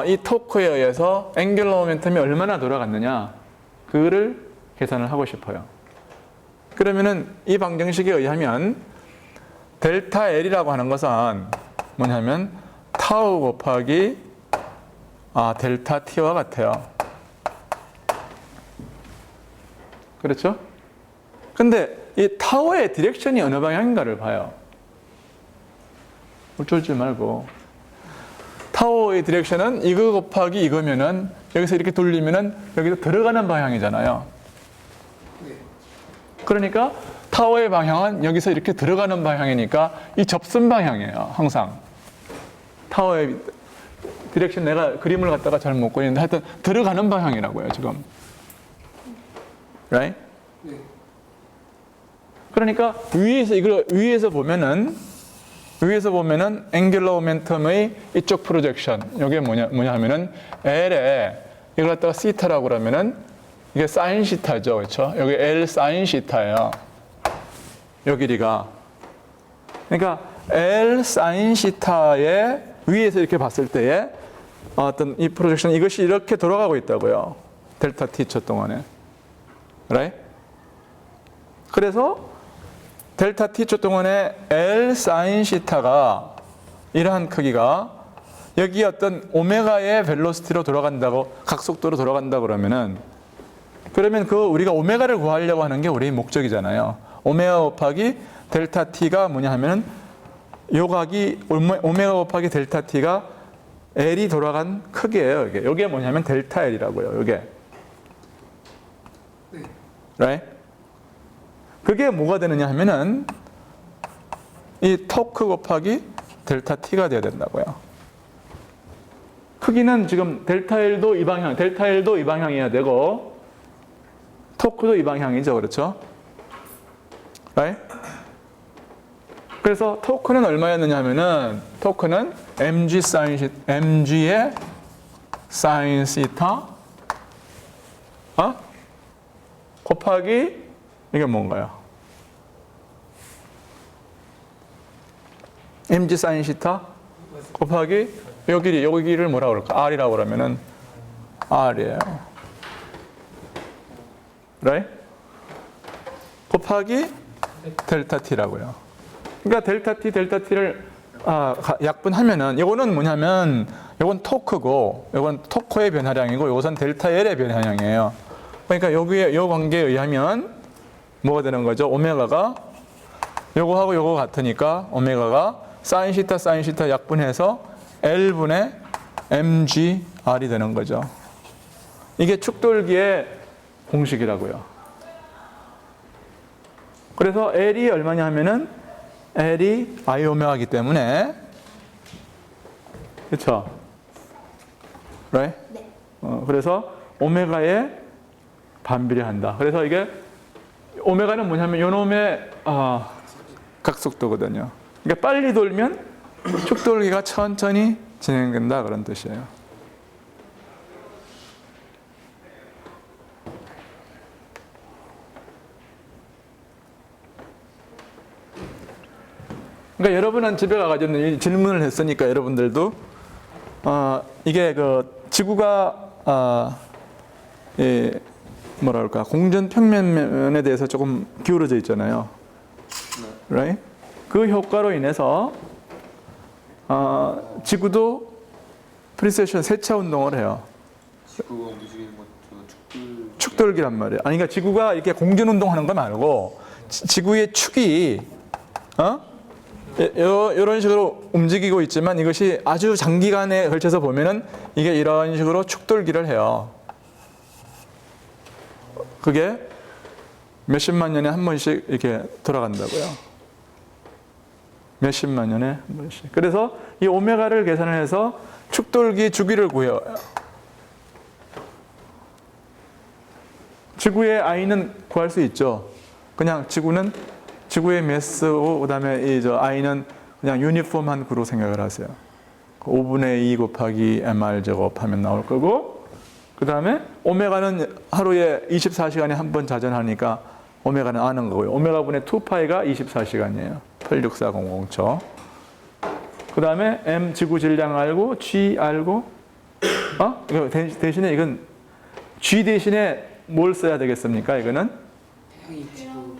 이 토크에 의해서 앵귤러 모멘텀이 얼마나 돌아갔느냐 그거를 계산을 하고 싶어요. 그러면은 이 방정식에 의하면 델타 L이라고 하는 것은 뭐냐면 타우 곱하기 델타 T와 같아요. 그렇죠? 근데 이 타워의 디렉션이 어느 방향인가를 봐요. 쫄지 말고. 타워의 디렉션은 이거 곱하기 이거면은 여기서 이렇게 돌리면은 여기서 들어가는 방향이잖아요. 그러니까 타워의 방향은 여기서 이렇게 들어가는 방향이니까 이 접선 방향이에요. 항상. 타워의 디렉션 내가 그림을 갖다가 잘 못 그리는데 하여튼 들어가는 방향이라고요, 지금. right? 네. 그러니까 위에서 보면은 앵귤러 모멘텀의 이쪽 프로젝션 이게 뭐냐 하면은 L에 이걸 갖다가 시타라고 그러면은 이게 사인 시타죠, 그렇죠? 여기 L 사인 시타예요. 요 길이가. 그러니까 L 사인 시타의 위에서 이렇게 봤을 때에 어떤 이 프로젝션 이것이 이렇게 돌아가고 있다고요. 델타 T초 동안에. right? 그래서 델타 T초 동안에 L 사인 시타가 이러한 크기가 여기 어떤 오메가의 벨로시티로 돌아간다고 각속도로 돌아간다 그러면 그 우리가 오메가를 구하려고 하는 게 우리의 목적이잖아요. 오메가 곱하기 델타 T가 뭐냐 하면은 요 각이 오메가 곱하기 델타 T가 L이 돌아간 크기예요. 이게 뭐냐면 델타 L이라고요. 이게. 네. right? 그게 뭐가 되느냐 하면은 이 토크 곱하기 델타 T가 돼야 된다고요. 크기는 지금 델타 L도 이 방향이어야 되고 토크도 이 방향이죠. 그렇죠? right? 그래서 토크는 얼마였느냐 하면은 토크는 mg의 사인 시타 곱하기 이게 뭔가요? mg 사인 시타 곱하기 요 길이를 뭐라고 그럴까? r이라고 그러면은 r이에요. right? 곱하기 델타 t라고요. 그러니까 델타 t를 약분하면은 요거는 뭐냐면 요건 토크고 요건 토크의 변화량이고 요것은 델타 L의 변화량이에요. 그러니까 여기에 요 관계에 의하면 뭐가 되는 거죠? 오메가가 요거하고 요거 같으니까 오메가가 사인 시타 약분해서 L분의 mgR이 되는 거죠. 이게 축돌기의 공식이라고요. 그래서 L이 얼마냐 하면은 L이 I 오메가이기 때문에 그렇죠? right? 네. 그래서 오메가에 반비례한다. 그래서 이게 오메가는 뭐냐면 요놈의 각속도거든요. 그러니까 빨리 돌면 축돌기가 천천히 진행된다 그런 뜻이에요. 그러니까 여러분은 집에 가가지고 이 질문을 했으니까 여러분들도 이게 그 지구가 뭐랄까 공전 평면에 대해서 조금 기울어져 있잖아요. right? 그 효과로 인해서 지구도 프리세션 세차 운동을 해요. 지구가 움직이는 것도 축돌기란 말이에요. 아니 그러니까 지구가 이렇게 공전 운동하는 거 말고 지구의 축이 이런 식으로 움직이고 있지만 이것이 아주 장기간에 걸쳐서 보면은 이게 이런 식으로 축돌기를 해요. 그게 몇십만 년에 한 번씩 이렇게 돌아간다고요. 몇십만 년에 한 번씩. 그래서 이 오메가를 계산을 해서 축돌기 주기를 구해요. 지구의 I는 구할 수 있죠. 그냥 지구의 매스고 그다음에 이 I는 그냥 유니폼한 구로 생각을 하세요. 5분의 2 곱하기 mr 제곱하면 나올 거고 그다음에 오메가는 하루에 24시간에 한 번 자전하니까 오메가는 아는 거고요. 오메가분의 2파이가 24시간이에요. 86400초. 그다음에 m 지구 질량 알고 G 알고 이거 대신에 이건 G 대신에 뭘 써야 되겠습니까? 이거는 태양이 지구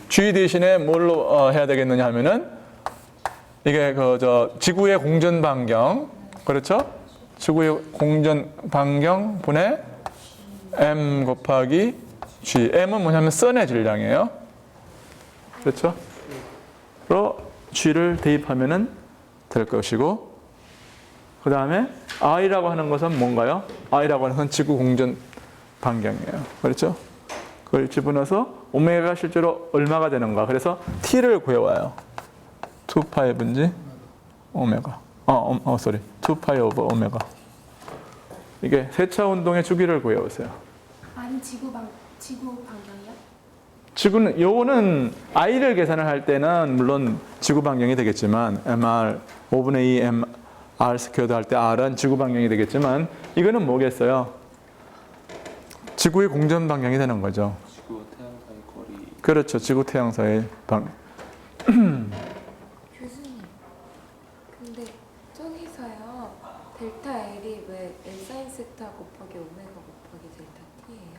G 대신에 뭘로 해야 되겠느냐 하면은 이게 지구의 공전 반경 그렇죠? 지구의 공전 반경 분의 m 곱하기 g. m은 뭐냐면 선의 질량이에요. 그렇죠? 그리고 g를 대입하면은 될 것이고 그 다음에 i라고 하는 것은 뭔가요? i라고 하는 것은 지구 공전 반경이에요. 그렇죠? 그걸 집어넣어서 오메가가 실제로 얼마가 되는가. 그래서 t를 구해와요. 2파이 분지 오메가. 2파이 오버 오메가. 이게 세차 운동의 주기를 구해오세요. 아니 지구 반경이요? 지구는 요거는 i를 계산을 할 때는 물론 지구 반경이 되겠지만 mr 5분의 2 mr 스퀘어드 할 때 r은 지구 반경이 되겠지만 이거는 뭐겠어요? 지구의 공전 반경이 되는 거죠. 지구와 태양 사이 거리. 그렇죠. 지구 태양 사이 방. 교수님, 근데 저기서요 델타 L이 왜 L 사인 세타 곱하기 오메가 곱하기 델타 T예요?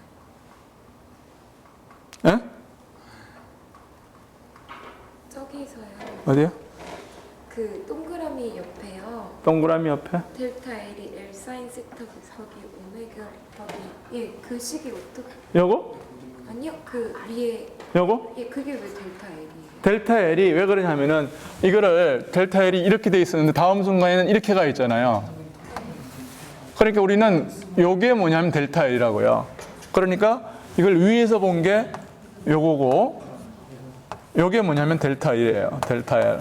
에? 저기서요 어디요? 그 동그라미 옆에요 동그라미 옆에? 델타 L이 L 사인 세타 곱하기 오메가 곱하기 그 식이 어떻게 요거? 아니요 그 위에 요거? 그게 왜 델타 L이에요? 델타 L이 왜 그러냐면은 이거를 델타 L이 이렇게 돼 있었는데 다음 순간에는 이렇게 가 있잖아요. 그러니까 우리는 요게 뭐냐면 델타 L이라고요. 그러니까 이걸 위에서 본 게 요거고 요게 뭐냐면 델타 L이에요. 델타 L.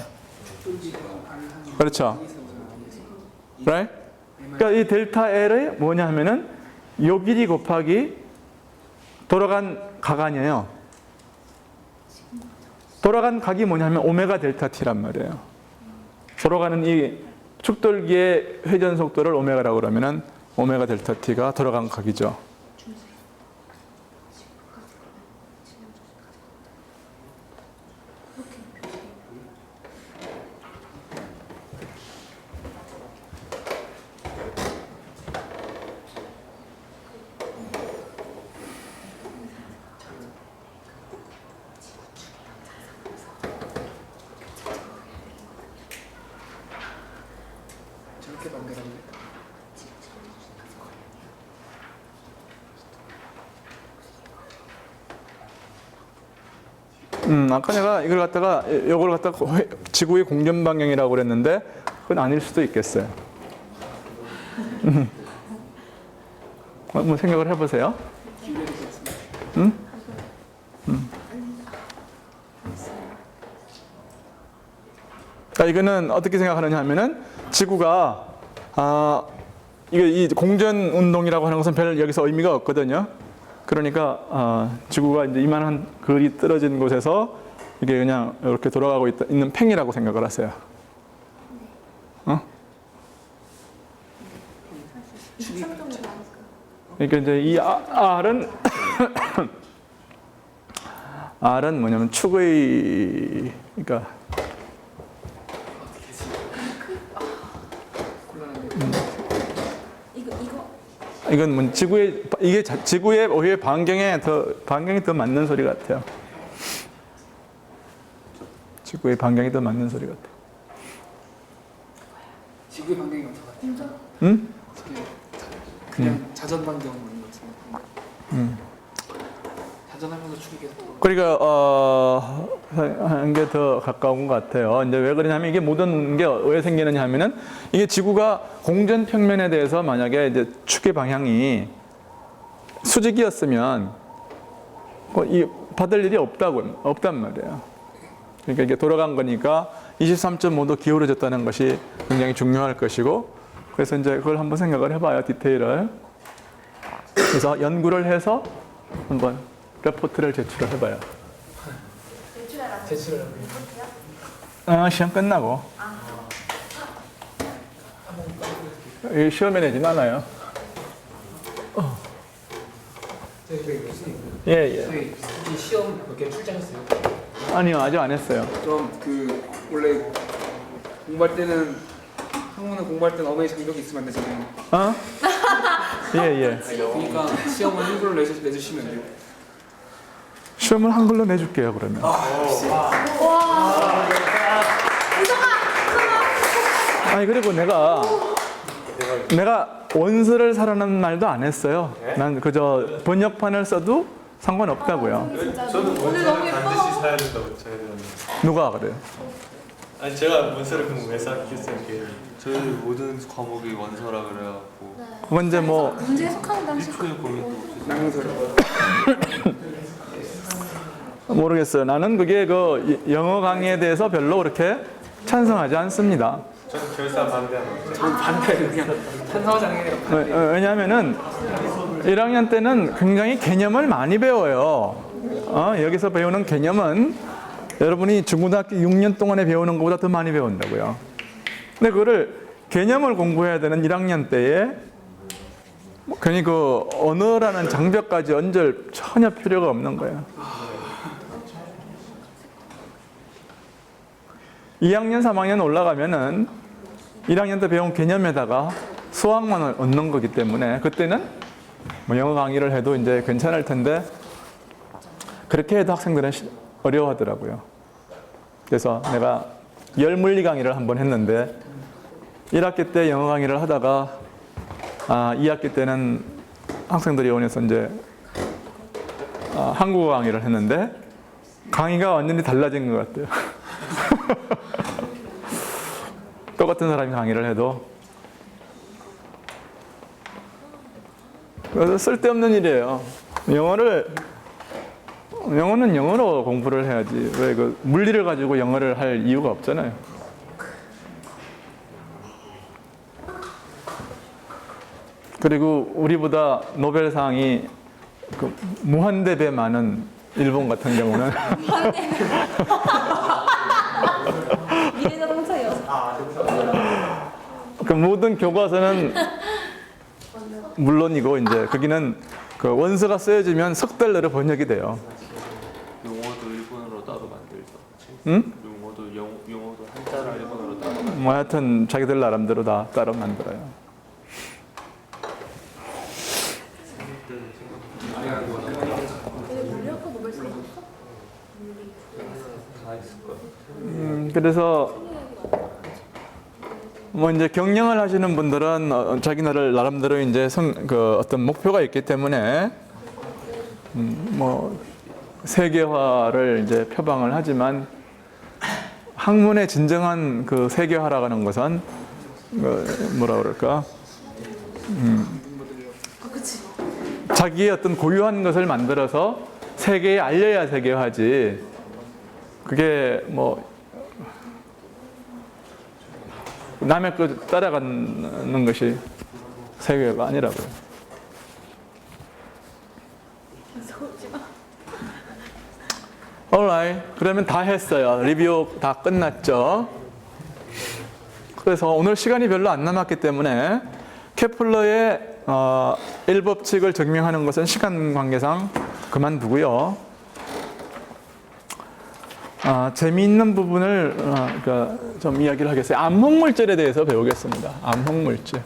그렇죠? right? 그러니까 이 델타 L이 뭐냐 하면은 요 길이 곱하기 돌아간 각 아니에요. 돌아간 각이 뭐냐면 오메가 델타 T란 말이에요. 돌아가는 이 축돌기의 회전 속도를 오메가라고 그러면은 오메가 델타 T가 돌아간 각이죠. 저렇게 만들었네. 아까 내가 이걸 갖다가 이걸 갖다가 지구의 공전 방향이라고 그랬는데 그건 아닐 수도 있겠어요. 한번 생각을 해보세요. 자, 이거는 어떻게 생각하느냐 하면은 지구가 이 공전 운동이라고 하는 것은 별 여기서 의미가 없거든요. 그러니까 지구가 이제 이만한 거리 떨어진 곳에서 이게 그냥 이렇게 돌아가고 있는 팽이라고 생각을 하세요. 그러니까 이제 이 R은 R은 뭐냐면 축의 그러니까 이건 뭐 지구의 이게 지구의 오히려 반경이 더 맞는 소리 같아요. 지구의 반경이 더 맞는 소리 같아요. 지구의 반경이 맞는 것 같아요. 응? 그냥 자전 반경 맞는 것 같아요. 자전하면서 축이 계속. 그러니까 한 게 더 가까운 것 같아요. 이제 왜 그러냐면 이게 모든 게 왜 생기느냐 하면은 이게 지구가 공전 평면에 대해서 만약에 이제 축의 방향이 수직이었으면 이 받을 일이 없단 말이에요. 그러니까 이게 돌아간 거니까 23.5도 기울어졌다는 것이 굉장히 중요할 것이고, 그래서 이제 그걸 한번 생각을 해봐요, 디테일을. 그래서 연구를 해서 한번 레포트를 제출을 해봐요. 시험 끝나고. 이 시험에 내진 않아요. 예. 이 시험 몇 개 출제했어요? 아니요, 아직 안 했어요. 그럼 원래 공부할 때는 학문을 공부할 때는 어머니 장벽이 있으면 안 되잖아요. 어? 예. 그러니까 시험은 한글로 내주시면 돼요. 시험을 한글로 내줄게요, 그러면. 아니, 그리고 내가 원서를 사라는 말도 안 했어요. 난 그저 번역판을 써도 상관없다고요. 저는 원서를 반드시 사야 된다고 생각해요. 누가 그래요? 아니 제가 원서를 궁금해서 했어요. 저희 모든 과목이 원서라 그래갖고 그건 이제 뭐 문제 해석하는 당시 1초의 고민도 없이 낭설. 모르겠어요. 나는 그게 그 영어 강의에 대해서 별로 그렇게 찬성하지 않습니다. 저는 결사 반대합니다. 저는 반대예요. 그냥 찬성하지 않는 게 아니라 왜냐하면은 1학년 때는 굉장히 개념을 많이 배워요. 여기서 배우는 개념은 여러분이 중고등학교 6년 동안에 배우는 것보다 더 많이 배운다고요. 근데 그거를 개념을 공부해야 되는 1학년 때에 괜히 그 언어라는 장벽까지 얹을 전혀 필요가 없는 거예요. 2학년, 3학년 올라가면은 1학년 때 배운 개념에다가 수학만 얻는 거기 때문에 그때는 뭐 영어 강의를 해도 이제 괜찮을 텐데 그렇게 해도 학생들은 어려워하더라고요. 그래서 내가 열물리 강의를 한번 했는데 1학기 때 영어 강의를 하다가 2학기 때는 학생들이 원해서 이제 한국어 강의를 했는데 강의가 완전히 달라진 것 같아요. 똑같은 사람이 강의를 해도 그래서 쓸데없는 일이에요. 영어는 영어로 공부를 해야지 왜 그 물리를 가지고 영어를 할 이유가 없잖아요. 그리고 우리보다 노벨상이 그 무한대배 많은 일본 같은 경우는 미래자동차요. 그 모든 교과서는 물론이고 이제 거기는 그 원서가 쓰여지면 석 달 내로 번역이 돼요. 용어도 일본어로 따로 만들죠. 응? 용어도 한자를 일본어로 따로 만들죠. 뭐 하여튼 자기들 나름대로 다 따로 만들어요. 그래서 뭐 이제 경영을 하시는 분들은 자기 나름대로 이제 그 어떤 목표가 있기 때문에 뭐 세계화를 이제 표방을 하지만 학문의 진정한 그 세계화라고 하는 것은 뭐라 그럴까? 자기의 어떤 고유한 것을 만들어서 세계에 알려야 세계화지. 그게 뭐 남의 거 따라가는 것이 세계화가 아니라고요. alright. 그러면 다 했어요. 리뷰 다 끝났죠. 그래서 오늘 시간이 별로 안 남았기 때문에 케플러의 일법칙을 증명하는 것은 시간 관계상 그만두고요. 재미있는 부분을 그러니까 좀 이야기를 하겠어요. 암흑물질에 대해서 배우겠습니다. 암흑물질.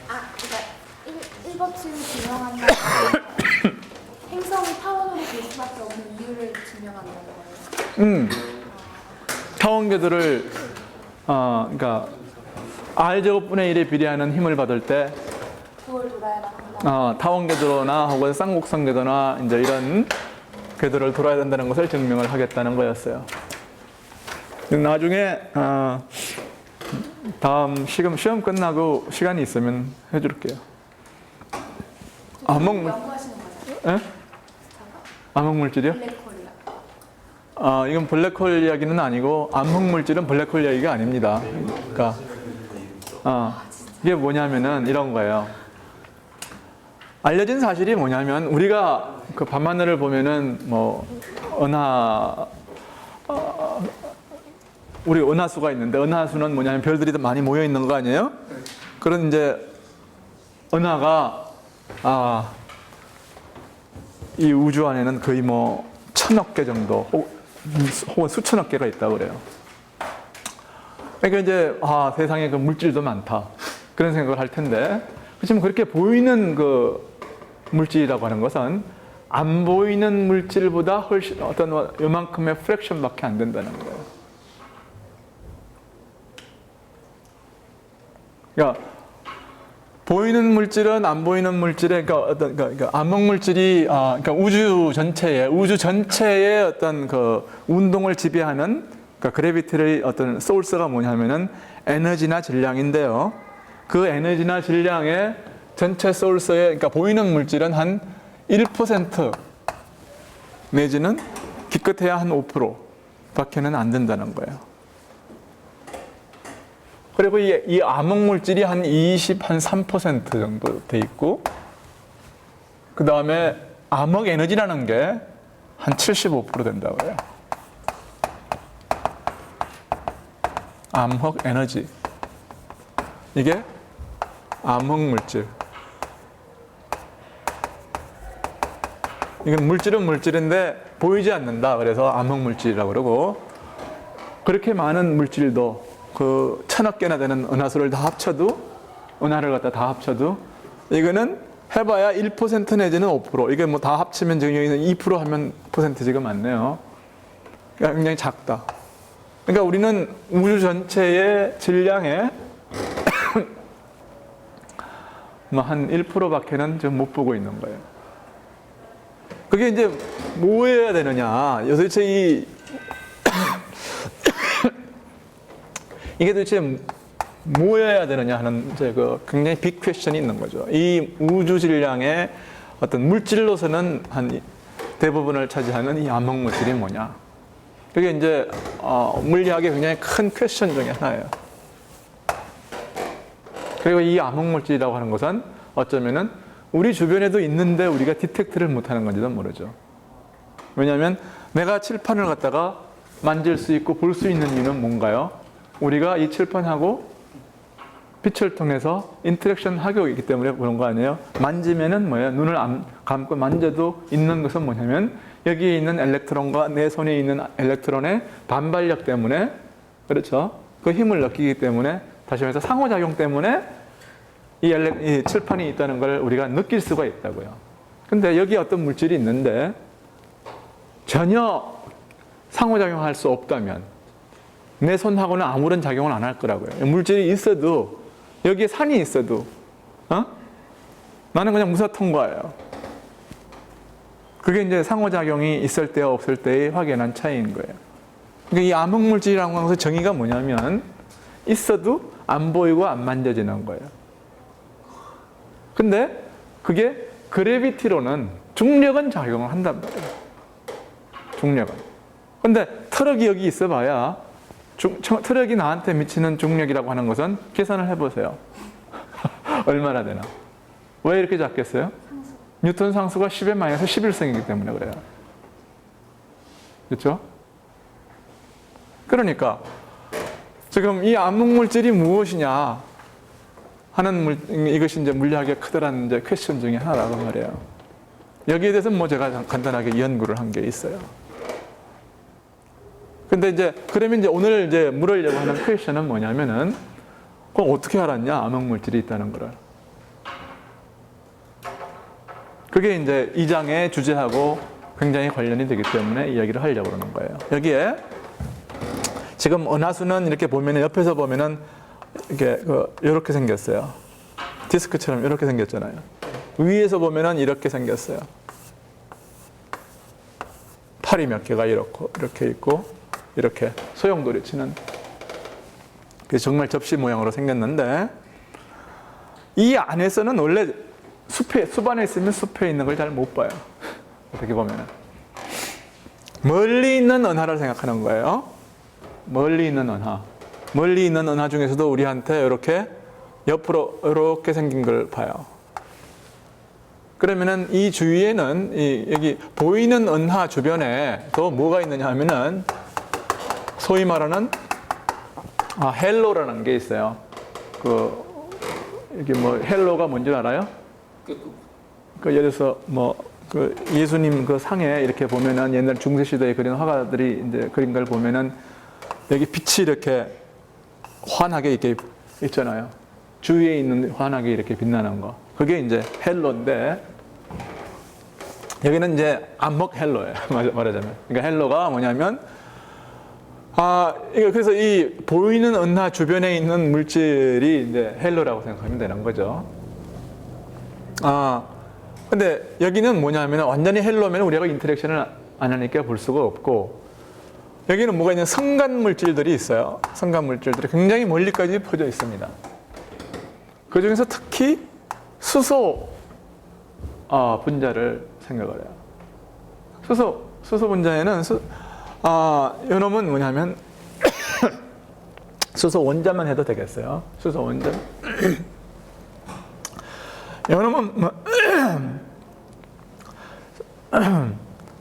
그러니까 일법칙을 증명한다. 행성이 타원으로 될 수밖에 없는 이유를 증명한다는 거예요. 타원궤도를 그러니까 R 제곱분의 1에 비례하는 힘을 받을 때 그걸 돌아야 한다. 타원궤도나 혹은 쌍곡선 궤도나 이제 이런 궤도를 돌아야 된다는 것을 증명을 하겠다는 거였어요. 나중에 다음 시험 끝나고 시간이 있으면 해줄게요. 연구하시는 거죠? 예? 암흑물질이요? 블랙홀이요. 이건 블랙홀 이야기는 아니고 암흑물질은 블랙홀 이야기가 아닙니다. 그러니까 이게 뭐냐면은 이런 거예요. 알려진 사실이 뭐냐면 우리가 그 밤하늘을 보면은 뭐 우리 은하수가 있는데 은하수는 뭐냐면 별들이 많이 모여 있는 거 아니에요? 그런 이제 은하가 이 우주 안에는 거의 뭐 1000억 개 정도 혹은 수천억 개가 있다고 그래요. 그러니까 이제 세상에 그 물질도 많다 그런 생각을 할 텐데 그렇지만 그렇게 보이는 그 물질이라고 하는 것은 안 보이는 물질보다 훨씬 어떤 요만큼의 프랙션밖에 안 된다는 거예요. 그러니까 보이는 물질은 안 보이는 물질에 그러니까 암흑물질이 그러니까 우주 전체의 어떤 그 운동을 지배하는 그러니까 그래비티의 어떤 소스가 뭐냐면은 에너지나 질량인데요. 그 에너지나 질량의 전체 소스에 그러니까 보이는 물질은 한 1% 내지는 기껏해야 한 5%밖에는 안 된다는 거예요. 그리고 이 암흑물질이 한 3% 정도 돼 있고 그 다음에 암흑 에너지라는 게 한 75% 된다고 해요. 암흑 에너지. 이게 암흑물질. 이건 물질은 물질인데 보이지 않는다. 그래서 암흑물질이라고 그러고 그렇게 많은 물질도 그 1000억 개나 되는 은하수를 다 합쳐도 은하를 갖다 다 합쳐도 이거는 해봐야 1% 내지는 5%. 이게 뭐 다 합치면 지금 여기는 2% 하면 퍼센티지가 많네요. 그러니까 굉장히 작다. 그러니까 우리는 우주 전체의 질량의 뭐 한 1%밖에는 지금 못 보고 있는 거예요. 그게 이제 뭐 해야 되느냐. 도대체 이게 도대체 뭐여야 되느냐 하는 이제 그 굉장히 빅 퀘스천이 있는 거죠. 이 우주 질량의 어떤 물질로서는 한 대부분을 차지하는 이 암흑물질이 뭐냐. 그게 이제 물리학의 굉장히 큰 퀘스천 중에 하나예요. 그리고 이 암흑물질이라고 하는 것은 어쩌면은 우리 주변에도 있는데 우리가 디텍트를 못하는 건지도 모르죠. 왜냐하면 내가 칠판을 갖다가 만질 수 있고 볼 수 있는 이유는 뭔가요? 우리가 이 칠판하고 빛을 통해서 인터랙션 하고 있기 때문에 그런 거 아니에요? 만지면은 뭐예요? 눈을 감고 만져도 있는 것은 뭐냐면 여기에 있는 엘렉트론과 내 손에 있는 엘렉트론의 반발력 때문에 그렇죠? 그 힘을 느끼기 때문에 다시 말해서 상호작용 때문에 이 칠판이 있다는 걸 우리가 느낄 수가 있다고요. 근데 여기 어떤 물질이 있는데 전혀 상호작용할 수 없다면 내 손하고는 아무런 작용을 안 할 거라고요. 물질이 있어도 여기에 산이 있어도 나는 그냥 무사 통과예요. 그게 이제 상호작용이 있을 때와 없을 때의 확연한 차이인 거예요. 그러니까 이 암흑물질이라는 것의 정의가 뭐냐면 있어도 안 보이고 안 만져지는 거예요. 근데 그게 그래비티로는 중력은 작용을 한단 말이에요. 중력은. 근데 트럭이 여기 있어 봐야 트럭이 나한테 미치는 중력이라고 하는 것은 계산을 해보세요. 얼마나 되나? 왜 이렇게 작겠어요? 뉴턴 상수가 10의 마이너스 11승이기 때문에 그래요. 그렇죠? 그러니까 지금 이 암흑물질이 무엇이냐 하는 이것이 이제 물리학의 커다란 이제 퀘스천 중에 하나라고 말해요. 여기에 대해서는 뭐 제가 간단하게 연구를 한 게 있어요. 근데 이제 그러면 이제 오늘 이제 물으려고 하는 퀘스천은 뭐냐면은 그럼 어떻게 알았냐 암흑물질이 있다는 거를. 그게 이제 이 장의 주제하고 굉장히 관련이 되기 때문에 이야기를 하려고 그러는 거예요. 여기에 지금 은하수는 이렇게 보면은 옆에서 보면은 이렇게 생겼어요. 디스크처럼 이렇게 생겼잖아요. 위에서 보면은 이렇게 생겼어요. 팔이 몇 개가 이렇게 있고 이렇게 소용돌이 치는 정말 접시 모양으로 생겼는데 이 안에서는 원래 숲 안에 있으면 숲에 있는 걸 잘 못 봐요. 어떻게 보면은 멀리 있는 은하를 생각하는 거예요. 멀리 있는 은하. 멀리 있는 은하 중에서도 우리한테 이렇게 옆으로 이렇게 생긴 걸 봐요. 그러면은 이 주위에는 여기 보이는 은하 주변에 또 뭐가 있느냐 하면은 소위 말하는 헬로라는 게 있어요. 이게 뭐 헬로가 뭔지 알아요? 예를 들어서 예수님 상에 이렇게 보면은 옛날 중세 시대에 그린 화가들이 이제 그린 걸 보면은 여기 빛이 이렇게 환하게 이렇게 있잖아요. 주위에 있는 환하게 이렇게 빛나는 거. 그게 이제 헬로인데 여기는 이제 암흑 헬로예요. 말하자면. 그러니까 헬로가 뭐냐면 그래서 이 보이는 은하 주변에 있는 물질이 이제 헬로라고 생각하면 되는 거죠. 근데 여기는 뭐냐면 완전히 헬로면 우리가 인터랙션을 안 하니까 볼 수가 없고 여기는 뭐가 있냐면 성간 물질들이 있어요. 성간 물질들이 굉장히 멀리까지 퍼져 있습니다. 그 중에서 특히 수소 분자를 생각을 해요. 수소 분자에는 이놈은 뭐냐면 수소 원자만 해도 되겠어요. 수소 원자.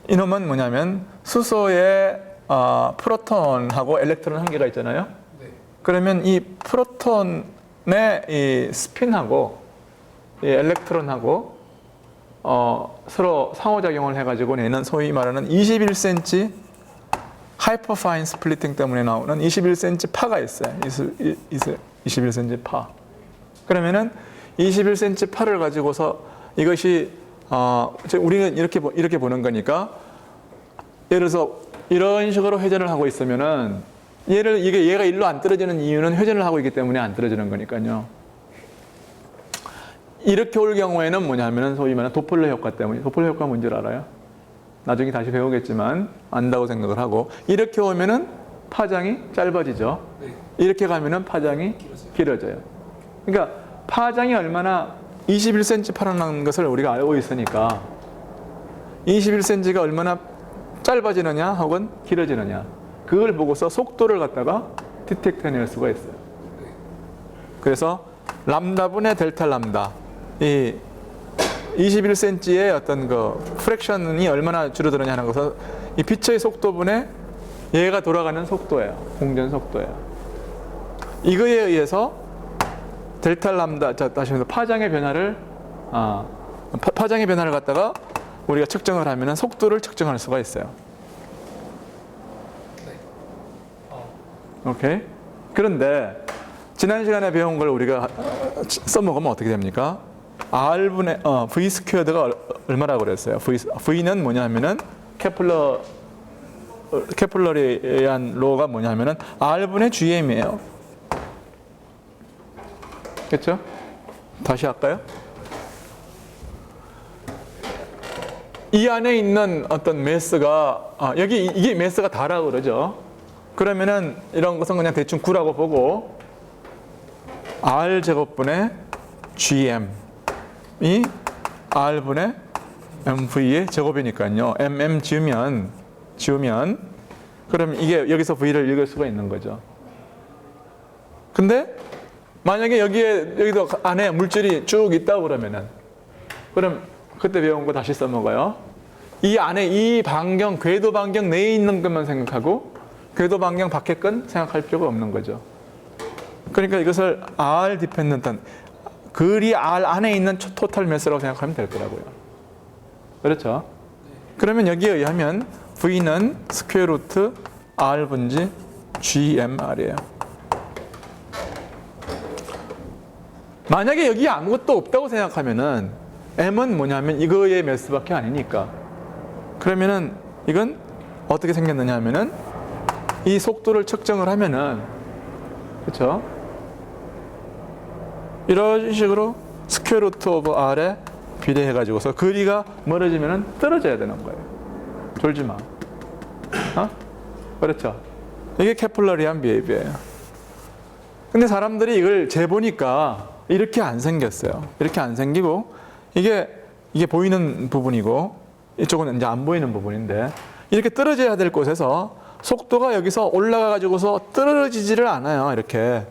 이놈은 뭐냐면 수소에 프로톤하고 엘렉트론 한 개가 있잖아요. 그러면 이 프로톤의 이 스핀하고 이 엘렉트론하고 서로 상호작용을 해가지고 내는 소위 말하는 21cm 하이퍼파인 스플리팅 때문에 나오는 21cm 파가 있어요. 21cm 파. 그러면은 21cm 파를 가지고서 이것이 우리는 이렇게 보는 거니까 예를 들어서 이런 식으로 회전을 하고 있으면은 얘가 일로 안 떨어지는 이유는 회전을 하고 있기 때문에 안 떨어지는 거니까요. 이렇게 올 경우에는 뭐냐면은 소위 말하는 도플러 효과 때문에. 도플러 효과가 뭔지 알아요? 나중에 다시 배우겠지만 안다고 생각을 하고 이렇게 오면은 파장이 짧아지죠. 이렇게 가면은 파장이 길어져요. 그러니까 파장이 얼마나 21cm 파라는 것을 우리가 알고 있으니까 21cm가 얼마나 짧아지느냐 혹은 길어지느냐 그걸 보고서 속도를 갖다가 디텍트 해낼 수가 있어요. 그래서 람다분의 델타 람다 이 21cm의 어떤 프랙션이 얼마나 줄어드느냐 하는 것은 이 빛의 속도분의 얘가 돌아가는 속도예요. 공전 속도예요. 이거에 의해서 델타 람다 다시 말해서 파장의 변화를 갖다가 우리가 측정을 하면은 속도를 측정할 수가 있어요. 오케이. 그런데 지난 시간에 배운 걸 우리가 써먹으면 어떻게 됩니까? R분의 V 스퀘어드가 얼마라고 그랬어요? V는 뭐냐면은 케플러에 의한 로가 뭐냐면은 R분의 GM이에요. 그렇죠? 다시 할까요? 이 안에 있는 어떤 매스가 이게 매스가 다라고 그러죠. 그러면은 이런 것은 그냥 대충 9라고 보고 R 제곱분의 GM이 R분의 MV의 제곱이니까요. MM 지우면 그럼 이게 여기서 V를 읽을 수가 있는 거죠. 근데 만약에 여기도 안에 물질이 쭉 있다고 그러면은 그럼 그때 배운 거 다시 써먹어요. 이 안에 이 궤도 반경 내에 있는 것만 생각하고 궤도 반경 밖의 건 생각할 필요가 없는 거죠. 그러니까 이것을 R 디펜던트한 글이 R 안에 있는 토탈 매스라고 생각하면 될 거라고요. 그렇죠? 그러면 여기에 의하면 V는 스퀘어 루트 R 분지 GMR이에요. 만약에 여기 아무것도 없다고 생각하면은 M은 뭐냐면 이거의 매스밖에 아니니까. 그러면은 이건 어떻게 생겼느냐 하면은 이 속도를 측정을 하면은 그렇죠? 이런 식으로 스퀘어 루트 오브 R에 비례해 가지고서 거리가 멀어지면은 떨어져야 되는 거예요. 졸지 마. 어? 그렇죠? 이게 케플러리안 비헤이비어예요. 근데 사람들이 이걸 재보니까 이렇게 안 생겼어요. 이렇게 안 생기고 이게 보이는 부분이고 이쪽은 이제 안 보이는 부분인데 이렇게 떨어져야 될 곳에서 속도가 여기서 올라가 가지고서 떨어지지를 않아요. 이렇게.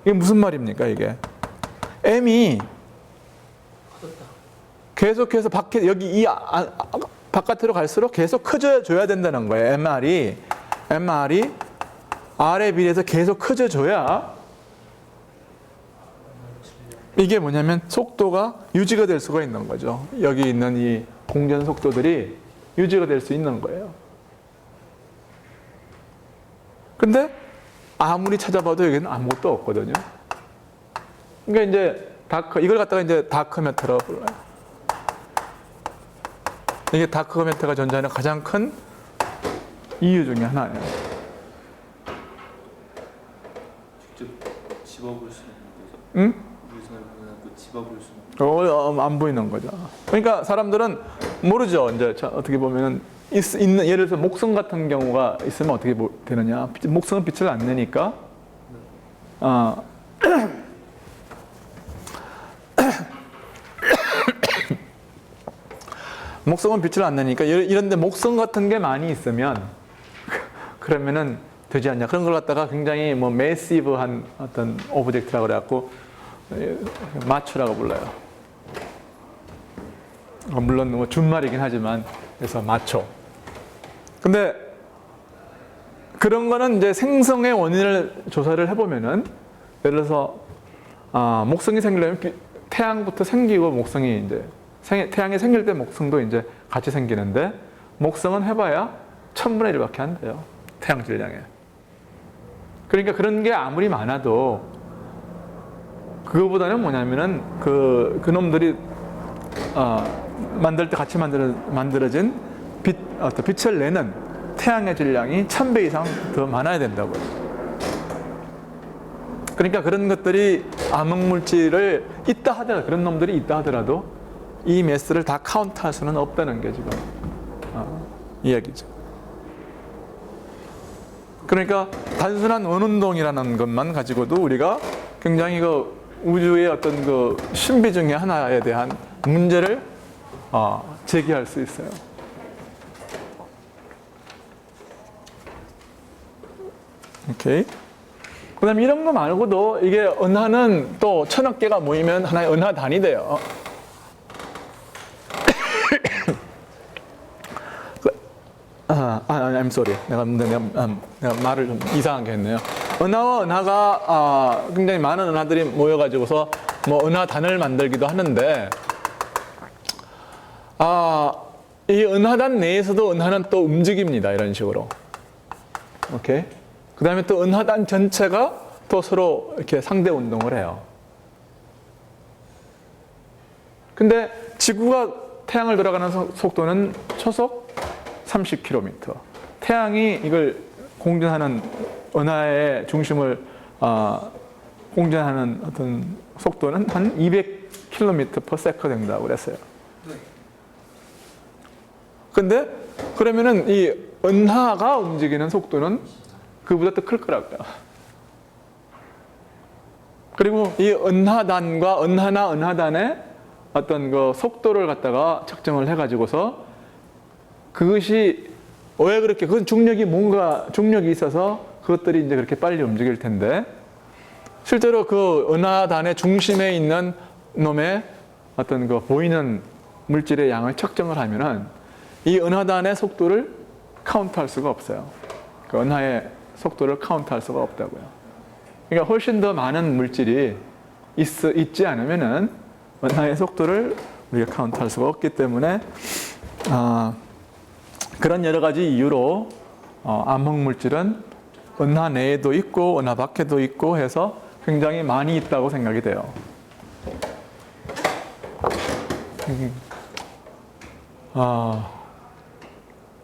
이게 무슨 말입니까, 이게? M이 계속해서 여기 바깥으로 갈수록 계속 커져줘야 된다는 거예요. MR이 R에 비례해서 계속 커져줘야 이게 뭐냐면 속도가 유지가 될 수가 있는 거죠. 여기 있는 이 공전 속도들이 유지가 될 수 있는 거예요. 근데 아무리 찾아봐도 여기는 아무것도 없거든요. 그러니까 이제 이걸 갖다가 이제 다크매터라고 불러요. 이게 다크매터가 존재하는 가장 큰 이유 중에 하나예요. 직접 집어볼 수 있는 거죠? 응? 물선을 보내고 집어볼 수 있는 거죠? 안 보이는 거죠. 그러니까 사람들은 모르죠. 이제 어떻게 보면은 있는 예를 들어서 목성 같은 경우가 있으면 어떻게 되느냐? 목성은 빛을 안 내니까. 목성은 빛을 안 내니까 이런데 목성 같은 게 많이 있으면 그러면은 되지 않냐? 그런 걸 갖다가 굉장히 뭐 매시브한 어떤 오브젝트라고 그래갖고 마초라고 불러요. 물론 뭐 준말이긴 하지만 그래서 마초. 근데 그런 거는 이제 생성의 원인을 조사를 해보면은 예를 들어서 목성이 생기려면 태양부터 생기고 목성이 이제 태양이 생길 때 목성도 이제 같이 생기는데 목성은 해봐야 1000분의 1밖에 안 돼요. 태양 질량에. 그러니까 그런 게 아무리 많아도 그거보다는 뭐냐면은 그놈들이 만들 때 같이 만들어진 빛을 내는 태양의 질량이 1000배 이상 더 많아야 된다고요. 그러니까 그런 것들이 암흑물질을 있다 하더라도 그런 놈들이 있다 하더라도 이 매스를 다 카운트할 수는 없다는 게 지금 이야기죠. 그러니까 단순한 원운동이라는 것만 가지고도 우리가 굉장히 우주의 어떤 신비 중에 하나에 대한 문제를 제기할 수 있어요. 오케이. 그 다음에 이런 거 말고도 이게 은하는 또 1000억 개가 모이면 하나의 은하단이 돼요. I'm sorry. 내가 말을 좀 이상하게 했네요. 은하와 은하가 굉장히 많은 은하들이 모여가지고서 뭐 은하단을 만들기도 하는데 이 은하단 내에서도 은하는 또 움직입니다. 이런 식으로. 오케이. 그 다음에 또 은하단 전체가 또 서로 이렇게 상대 운동을 해요. 근데 지구가 태양을 돌아가는 속도는 초속 30km. 태양이 이걸 공전하는 은하의 중심을 공전하는 어떤 속도는 한 200km/s 된다고 그랬어요. 근데 그러면은 이 은하가 움직이는 속도는 그보다 더 클 거라고요. 그리고 이 은하단과 은하단의 어떤 속도를 갖다가 측정을 해가지고서 그것이 왜 그렇게 그건 중력이 있어서 그것들이 이제 그렇게 빨리 움직일 텐데 실제로 그 은하단의 중심에 있는 놈의 어떤 보이는 물질의 양을 측정을 하면은 이 은하단의 속도를 카운트할 수가 없어요. 그 은하의 속도를 카운트할 수가 없다고요. 그러니까 훨씬 더 많은 물질이 있지 않으면은 은하의 속도를 우리가 카운트할 수가 없기 때문에 그런 여러 가지 이유로 암흑 물질은 은하 내에도 있고 은하 밖에도 있고 해서 굉장히 많이 있다고 생각이 돼요.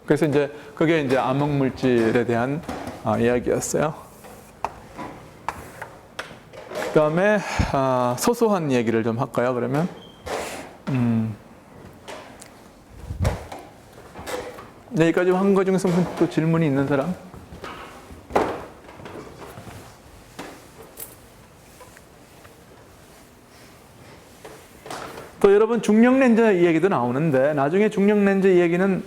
그래서 이제 그게 이제 암흑 물질에 대한 이야기였어요. 그다음에 소소한 얘기를 좀 할까요? 그러면 여기까지 한 거 중에서 무슨 또 질문이 있는 사람? 또 여러분 중력 렌즈 이야기도 나오는데 나중에 중력 렌즈 이야기는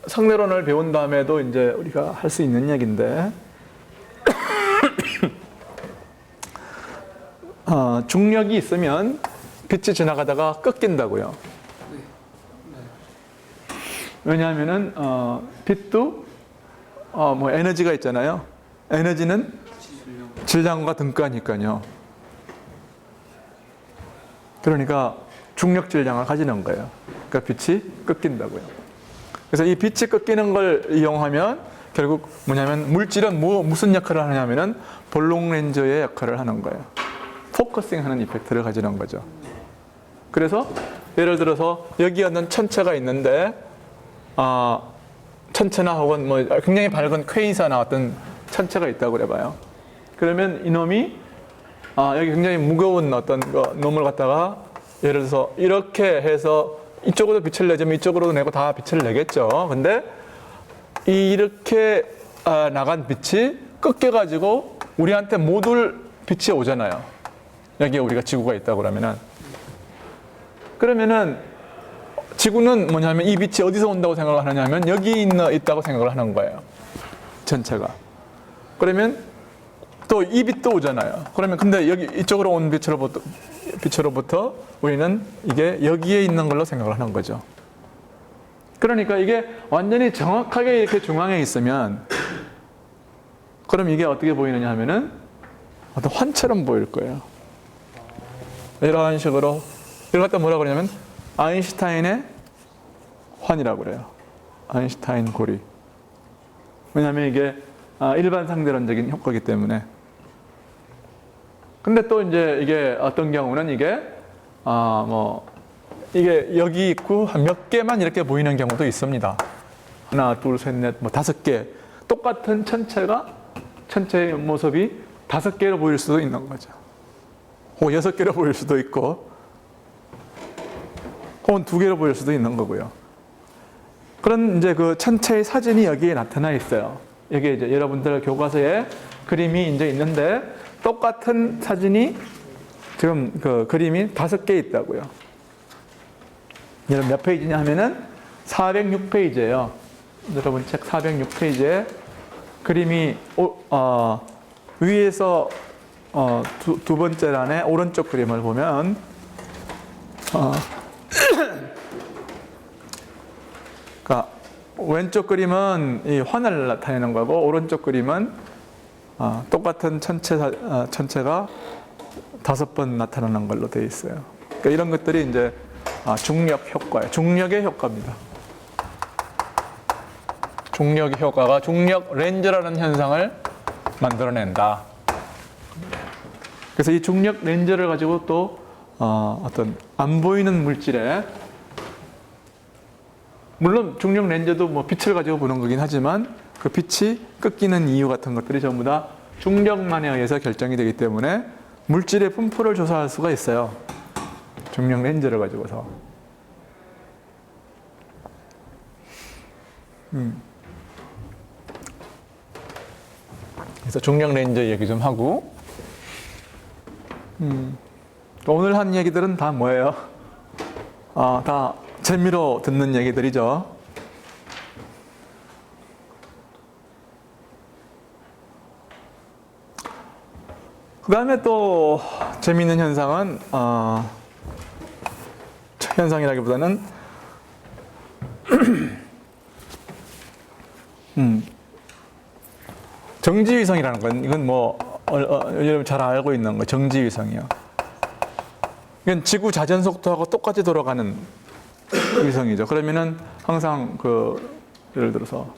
상대론을 배운 다음에도 이제 우리가 할 수 있는 얘기인데 중력이 있으면 빛이 지나가다가 꺾인다고요. 왜냐하면은 빛도 뭐 에너지가 있잖아요. 에너지는 질량과 등가니까요. 그러니까 중력 질량을 가지는 거예요. 그러니까 빛이 꺾인다고요. 그래서 이 빛이 꺾이는 걸 이용하면 결국 뭐냐면 물질은 무슨 역할을 하냐면은 볼록 렌즈의 역할을 하는 거예요. 포커싱하는 이펙트를 가지는 거죠. 그래서 예를 들어서 여기 있는 천체가 있는데 천체나 혹은 뭐 굉장히 밝은 퀘이사나 어떤 천체가 있다고 그래봐요. 그러면 이놈이 여기 굉장히 무거운 어떤 놈을 갖다가 예를 들어서 이렇게 해서 이쪽으로 빛을 내자면 이쪽으로 내고 다 빛을 내겠죠. 근데 이렇게 나간 빛이 꺾여가지고 우리한테 못 올 빛이 오잖아요. 여기에 우리가 지구가 있다고 그러면은 지구는 뭐냐면 이 빛이 어디서 온다고 생각을 하냐면 여기 있다고 생각을 하는 거예요. 전체가. 그러면 또 이 빛도 오잖아요. 그러면 근데 여기 이쪽으로 온 빛으로부터 우리는 이게 여기에 있는 걸로 생각을 하는 거죠. 그러니까 이게 완전히 정확하게 이렇게 중앙에 있으면 그럼 이게 어떻게 보이느냐 하면은 어떤 환처럼 보일 거예요. 이런 식으로 이걸 갖다 뭐라 그러냐면 아인슈타인의 환이라고 그래요. 아인슈타인 고리. 왜냐하면 이게 일반 상대론적인 효과이기 때문에. 근데 또 이제 이게 어떤 경우는 이게 이게 여기 있고 한 몇 개만 이렇게 보이는 경우도 있습니다. 하나, 둘, 셋, 넷, 뭐 5개. 똑같은 천체의 모습이 5개로 보일 수도 있는 거죠. 혹은 6개로 보일 수도 있고, 혹은 2개로 보일 수도 있는 거고요. 그런 이제 그 천체의 사진이 여기에 나타나 있어요. 여기 이제 여러분들 교과서에 그림이 이제 있는데 똑같은 사진이 지금 그 그림이 5개 있다고요. 여러분 몇 페이지냐 하면은 406페이지예요. 여러분 책 406페이지에 그림이 위에서 두 번째 란에 오른쪽 그림을 보면 그러니까 왼쪽 그림은 이 환을 나타내는 거고 오른쪽 그림은 똑같은 천체가 5번 나타나는 걸로 되어 있어요. 그러니까 이런 것들이 이제 중력 효과예요. 중력의 효과입니다. 중력의 효과가 중력 렌즈라는 현상을 만들어낸다. 그래서 이 중력 렌즈를 가지고 또 어떤 안 보이는 물질에 물론 중력 렌즈도 뭐 빛을 가지고 보는 거긴 하지만 그 빛이 꺾이는 이유 같은 것들이 전부 다 중력만에 의해서 결정이 되기 때문에 물질의 분포를 조사할 수가 있어요. 중력 렌즈를 가지고서. 그래서 중력 렌즈 얘기 좀 하고 오늘 한 얘기들은 다 뭐예요? 다 재미로 듣는 얘기들이죠. 그 다음에 또 재미있는 현상은 현상이라기보다는 정지위성이라는 건 이건 뭐 여러분 잘 알고 있는 거 정지위성이요. 이건 지구 자전 속도하고 똑같이 돌아가는 위성이죠. 그러면은 항상 예를 들어서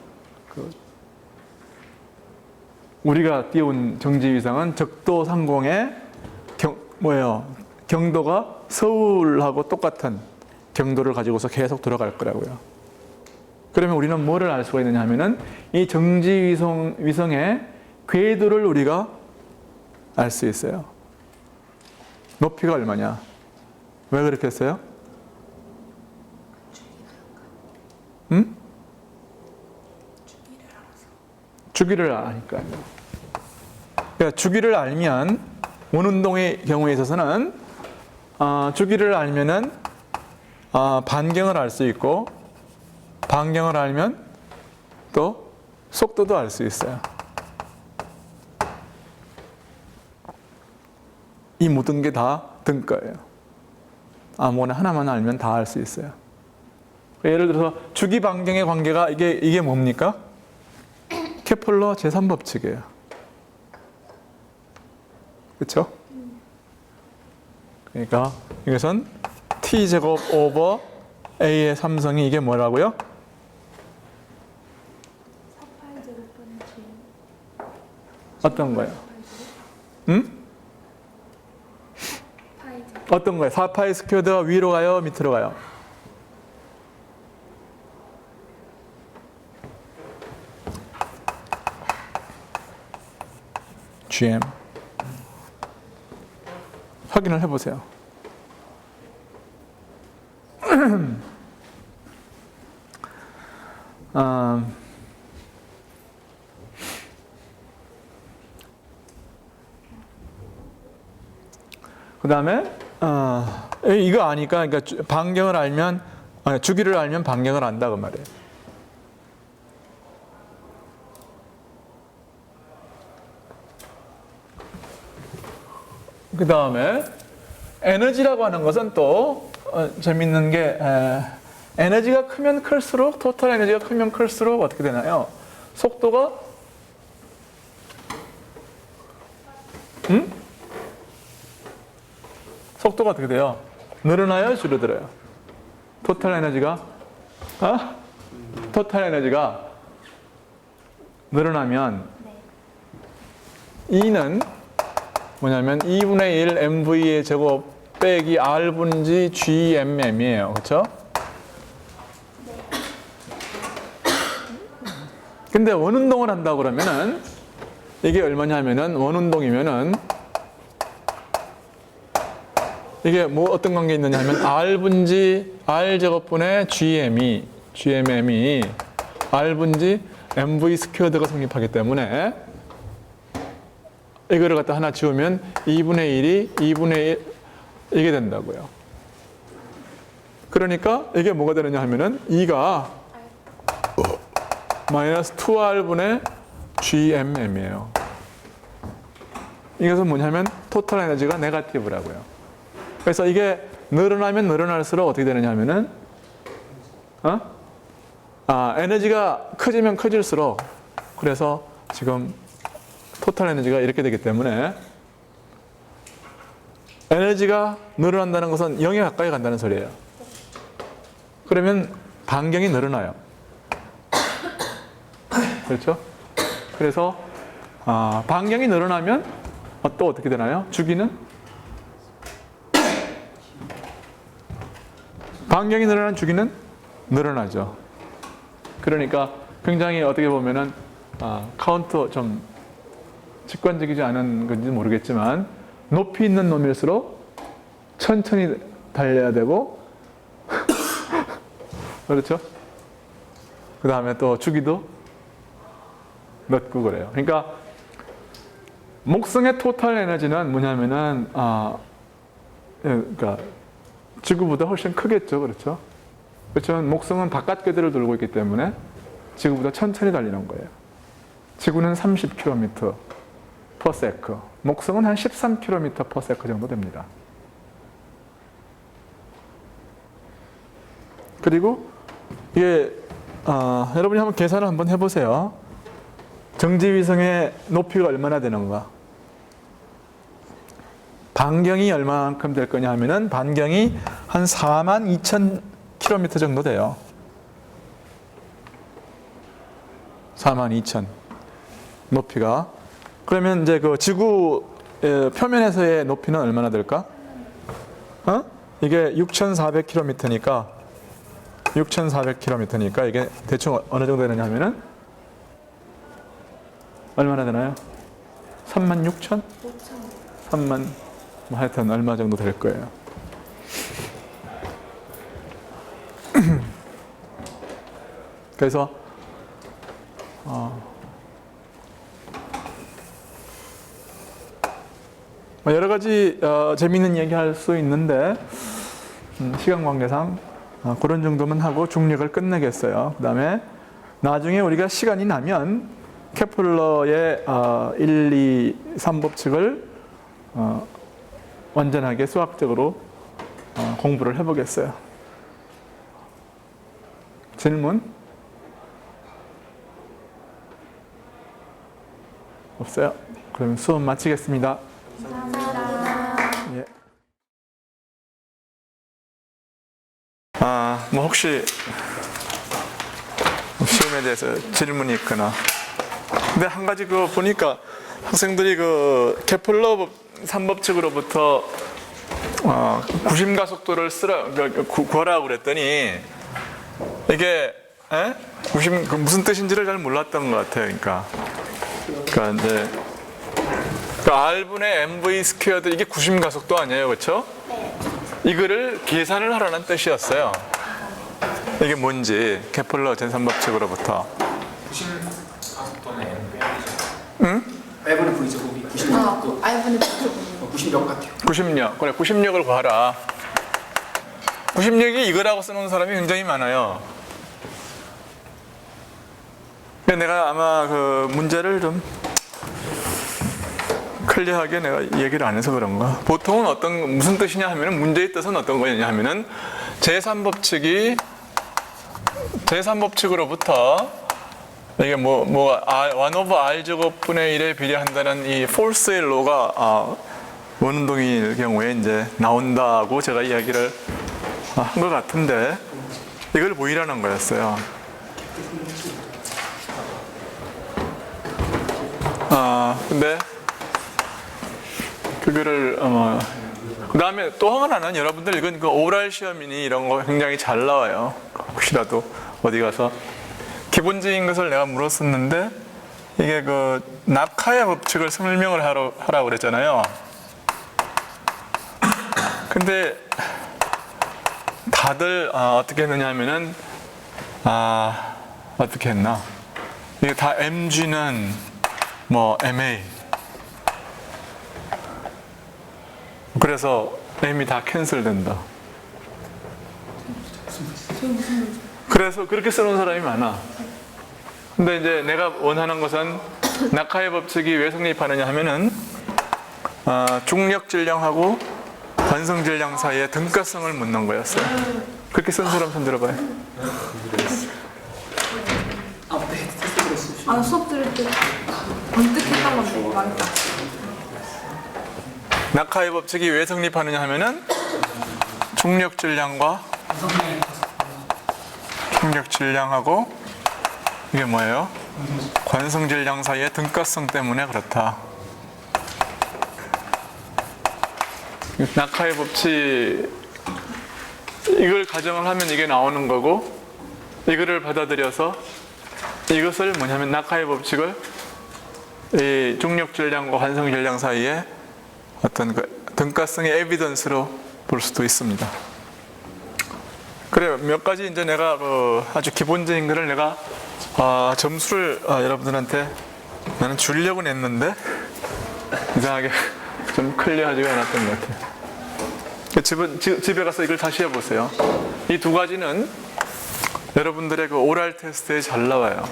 우리가 띄운 정지위성은 적도 상공의 경도가 서울하고 똑같은 경도를 가지고서 계속 돌아갈 거라고요. 그러면 우리는 뭐를 알 수가 있느냐 하면은 이 정지위성의 궤도를 우리가 알 수 있어요. 높이가 얼마냐? 왜 그렇게 했어요? 응? 주기를 아니까요. 그러니까 주기를 알면 원운동의 경우에 있어서는 주기를 알면은 반경을 알 수 있고 반경을 알면 또 속도도 알 수 있어요. 이 모든 게 다 등가예요. 아무거나 하나만 알면 다 알 수 있어요. 예를 들어서 주기 반경의 관계가 이게 뭡니까? 케플러 제3법칙이에요. 그렇죠? 그러니까 이것은 t제곱 오버 a의 3성이 이게 뭐라고요? 어떤 거예요? 응? 어떤 거예요? 4파이 스퀘어드가 위로 가요? 밑으로 가요? GM 확인을 해보세요. 그 다음에 이거 아니까 그러니까 반경을 알면 주기를 알면 반경을 안다 그 말이에요. 그 다음에 에너지라고 하는 것은 또 재밌는 게 에너지가 크면 클수록 토탈 에너지가 크면 클수록 어떻게 되나요? 속도가 속도가 어떻게 돼요? 늘어나요? 줄어들어요? 토탈 에너지가 토탈 에너지가 늘어나면 E는 뭐냐면 2분의 1 mv의 제곱 빼기 r분지 gmm이에요. 그렇죠? 근데 원운동을 한다 그러면은 이게 얼마냐면은 원운동이면은 이게 뭐 어떤 관계 있느냐 하면 r분지 r제곱분의 gmm이 r분지 mv 스퀘어드가 성립하기 때문에 이거를 갖다 하나 지우면 2분의 1이 2분의 1 이게 된다고요. 그러니까 이게 뭐가 되느냐 하면은 2가 마이너스 2r분의 gmm이에요. 이것은 뭐냐면 토탈 에너지가 네거티브라고요. 그래서 이게 늘어나면 늘어날수록 어떻게 되느냐 하면은 에너지가 커지면 커질수록 그래서 지금 토탈 에너지가 이렇게 되기 때문에 에너지가 늘어난다는 것은 0에 가까이 간다는 소리예요. 그러면 반경이 늘어나요. 그렇죠? 그래서 반경이 늘어나면 또 어떻게 되나요? 주기는? 반경이 늘어난 주기는 늘어나죠. 그러니까 굉장히 어떻게 보면은 카운터 좀 직관적이지 않은 건지 모르겠지만 높이 있는 놈일수록 천천히 달려야 되고 그렇죠? 그 다음에 또 주기도 늦고 그래요. 그러니까 목성의 토탈 에너지는 뭐냐면은 그러니까 지구보다 훨씬 크겠죠, 그렇죠? 그렇죠? 목성은 바깥 궤도를 돌고 있기 때문에 지구보다 천천히 달리는 거예요. 지구는 30km per sec, 목성은 한 13km per sec 정도 됩니다. 그리고 이게 여러분이 한번 계산을 한번 해보세요. 정지위성의 높이가 얼마나 되는가? 반경이 얼마만큼 될 거냐 하면은 반경이 한 42,000km 정도 돼요. 42,000 높이가. 그러면 이제 그 지구 표면에서의 높이는 얼마나 될까? 이게 6,400km니까 6,400km니까 이게 대충 어느 정도 되느냐 하면은 얼마나 되나요? 36,000? 3만 뭐 하여튼 얼마 정도 될 거예요. 그래서 여러 가지 재미있는 얘기 할 수 있는데 시간 관계상 그런 정도만 하고 중력을 끝내겠어요. 그 다음에 나중에 우리가 시간이 나면 케플러의 1, 2, 3법칙을 완전하게 수학적으로 공부를 해보겠어요. 질문? 없어요? 그럼 수업 마치겠습니다. 예. 뭐 혹시 시험에 대해서 질문이 있거나. 근데 한 가지 그 보니까 학생들이 그 케플러 3법칙으로부터 구심가속도를 구하라고 그랬더니 이게 그 무슨 뜻인지를 잘 몰랐던 것 같아요. 그러니까 이제 그 R분의 mv 스퀘어드 이게 구심가속도 아니에요, 그렇죠? 이거를 계산을 하라는 뜻이었어요. 이게 뭔지 케플러 제3법칙으로부터. 구심가속도는 응? R분의 V죠. 거기 96도. R분의 96 같아요. 90력. 그래, 90력을 구하라. 90력이 이거라고 써놓은 사람이 굉장히 많아요. 내가 아마 그 문제를 좀 클리어하게 내가 얘기를 안 해서 그런가. 보통은 무슨 뜻이냐 하면은 문제의 뜻은 어떤 거냐 하면은 제3법칙으로부터 이게 1 over r 제곱분의 1에 비례한다는 이 포스의 로가 원운동일 경우에 이제 나온다고 제가 이야기를 한 것 같은데 이걸 보이라는 거였어요. 근데 그거를 그 다음에 또 하나는 여러분들 이건 그 오랄 시험이니 이런 거 굉장히 잘 나와요. 혹시라도 어디 가서 기본적인 것을 내가 물었었는데 이게 그 낙하의 법칙을 설명을 하라고 그랬잖아요. 근데 다들 어떻게 했느냐 하면은 어떻게 했나? 이게 다 mg는 뭐 ma 그래서 m이 다 캔슬된다. 그래서 그렇게 써놓은 사람이 많아. 근데 이제 내가 원하는 것은 낙하의 법칙이 왜 성립하느냐 하면은 중력 질량하고 관성 질량 사이의 등가성을 묻는 거였어요. 그렇게 쓴 사람 손 들어봐요. 수업 들을 때 번뜩 했던 건데 망했다. 낙하의 법칙이 왜 성립하느냐 하면은 중력 질량하고 이게 뭐예요? 관성 질량 사이의 등가성 때문에 그렇다. 낙하의 법칙 이걸 가정을 하면 이게 나오는 거고 이거를 받아들여서 이것을 뭐냐면 낙하의 법칙을 이 중력 질량과 관성 질량 사이에 어떤 그 등가성의 에비던스로 볼 수도 있습니다. 그래 몇 가지 이제 내가 아주 기본적인 거를 내가 점수를 여러분들한테 나는 주려고 냈는데 이상하게 좀 클리어하지가 않았던 것 같아요. 집에 가서 이걸 다시 해보세요. 이 두 가지는 여러분들의 그 오랄 테스트에 잘 나와요.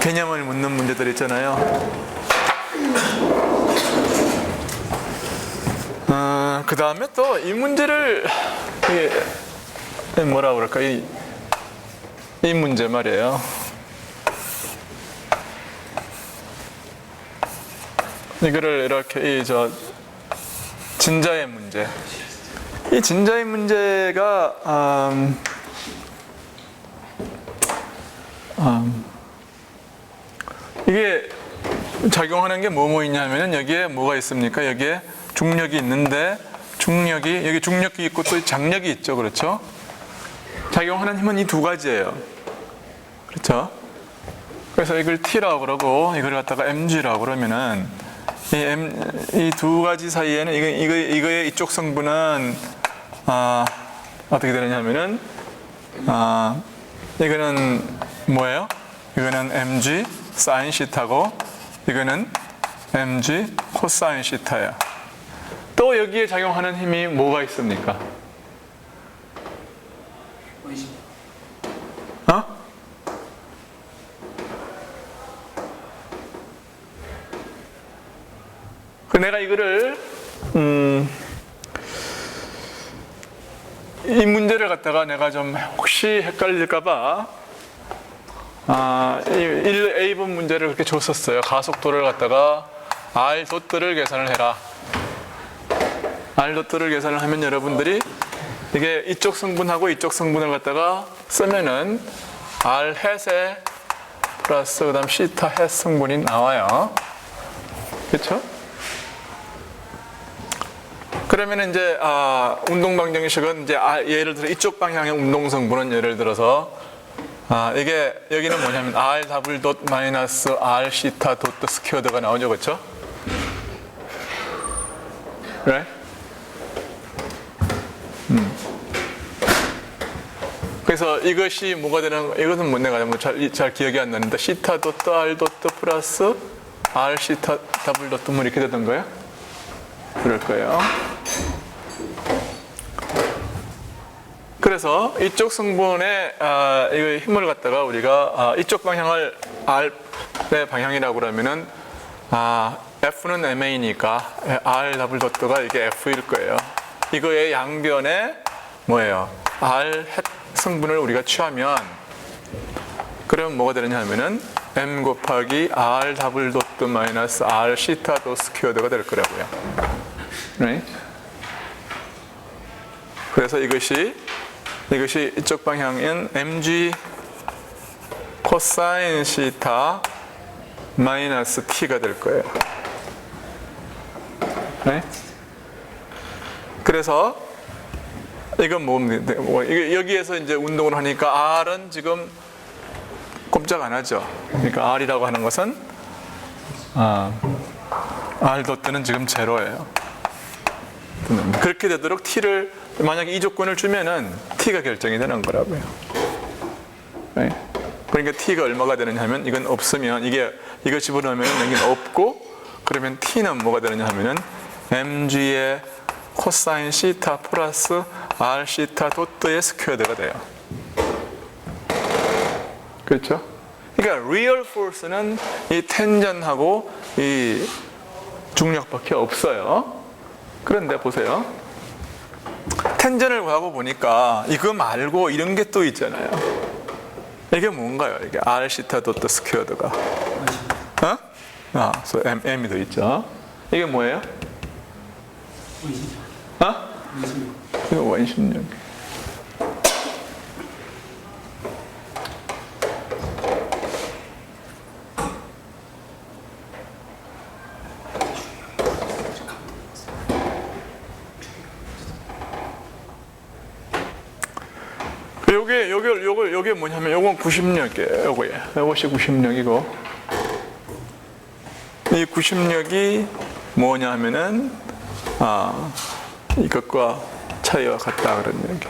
개념을 묻는 문제들 있잖아요. 그 다음에 또 이 문제를 뭐라 그럴까, 이 문제 말이에요. 이거를 이렇게 진자의 문제. 이 진자의 문제가 이게 작용하는 게 뭐 있냐면은 여기에 뭐가 있습니까? 여기에 중력이 있는데 여기 중력이 있고 또 장력이 있죠, 그렇죠? 작용하는 힘은 이 두 가지예요, 그렇죠? 그래서 이걸 T라고 그러고 이걸 갖다가 mg라고 그러면은 이 두 가지 사이에는 이거의 이쪽 성분은 어떻게 되느냐면은 이거는 뭐예요? 이거는 mg sin 시타고 이거는 mg 코사인 시타야. 또 여기에 작용하는 힘이 뭐가 있습니까? 원심. 어? 내가 이거를 이 문제를 갖다가 내가 좀 혹시 헷갈릴까봐 1A번 문제를 그렇게 줬었어요. 가속도를 갖다가 R 도트를 계산을 해라. R 도트를 계산을 하면 여러분들이 이게 이쪽 성분하고 이쪽 성분을 갖다가 쓰면은 R 햇에 플러스 그다음 시타 햇 성분이 나와요. 그렇죠? 그러면 이제 운동 방정식은 이제 예를 들어 이쪽 방향의 운동 성분은 예를 들어서 이게 여기는 뭐냐면 R 더블 닷 마이너스 R 시타 도트 스퀘어드가 나오죠, 그렇죠? 그래? 그래서 이것이 뭐가 되는, 이것은 뭐 내가 잘 기억이 안 나는데 시타 도트 R 도트 플러스 R 시타 더블 도트 뭐 이렇게 되던 거예요? 그럴 거예요. 그래서 이쪽 성분의 이 힘을 갖다가 우리가 이쪽 방향을 R의 방향이라고 그러면은 F는 MA니까 R 더블 도트가 이게 F일 거예요. 이거의 양변에 뭐예요? R 햇 성분을 우리가 취하면 그러면 뭐가 되느냐 하면은 M 곱하기 R 더블 도트 마이너스 R 시타 도 스퀘어드가 될 거라고요. right? 그래서 이것이 이쪽 방향인 mg 코사인 시타 마이너스 t가 될 거예요. right? 그래서 이건 여기에서 이제 운동을 하니까 R은 지금 꼼짝 안 하죠. 그러니까 R이라고 하는 것은 R 도트는 지금 제로예요. 그렇게 되도록 T를 만약에 이 조건을 주면은 T가 결정이 되는 거라고요. 네. 그러니까 T가 얼마가 되느냐 하면 이건 없으면 이거 집어넣으면 여기는 없고 그러면 T는 뭐가 되느냐 하면은 mg의 코사인 시타 플러스 R 시타 도트의 스퀘어드가 돼요. 그렇죠? 그러니까 리얼 포스는 이 텐전하고 이 중력밖에 없어요. 그런데 보세요. 텐전을 구하고 보니까 이거 말고 이런 게 또 있잖아요. 이게 뭔가요? 이게 R 시타 도트 스퀘어드가. 그래서 M이 더 있죠. 이게 뭐예요? 이거 원심력. 요게 뭐냐면 요건 90력이에요. 요것이 90력이고 이 90력이 뭐냐 하면은 이것과 차이가 같다 그런 얘기.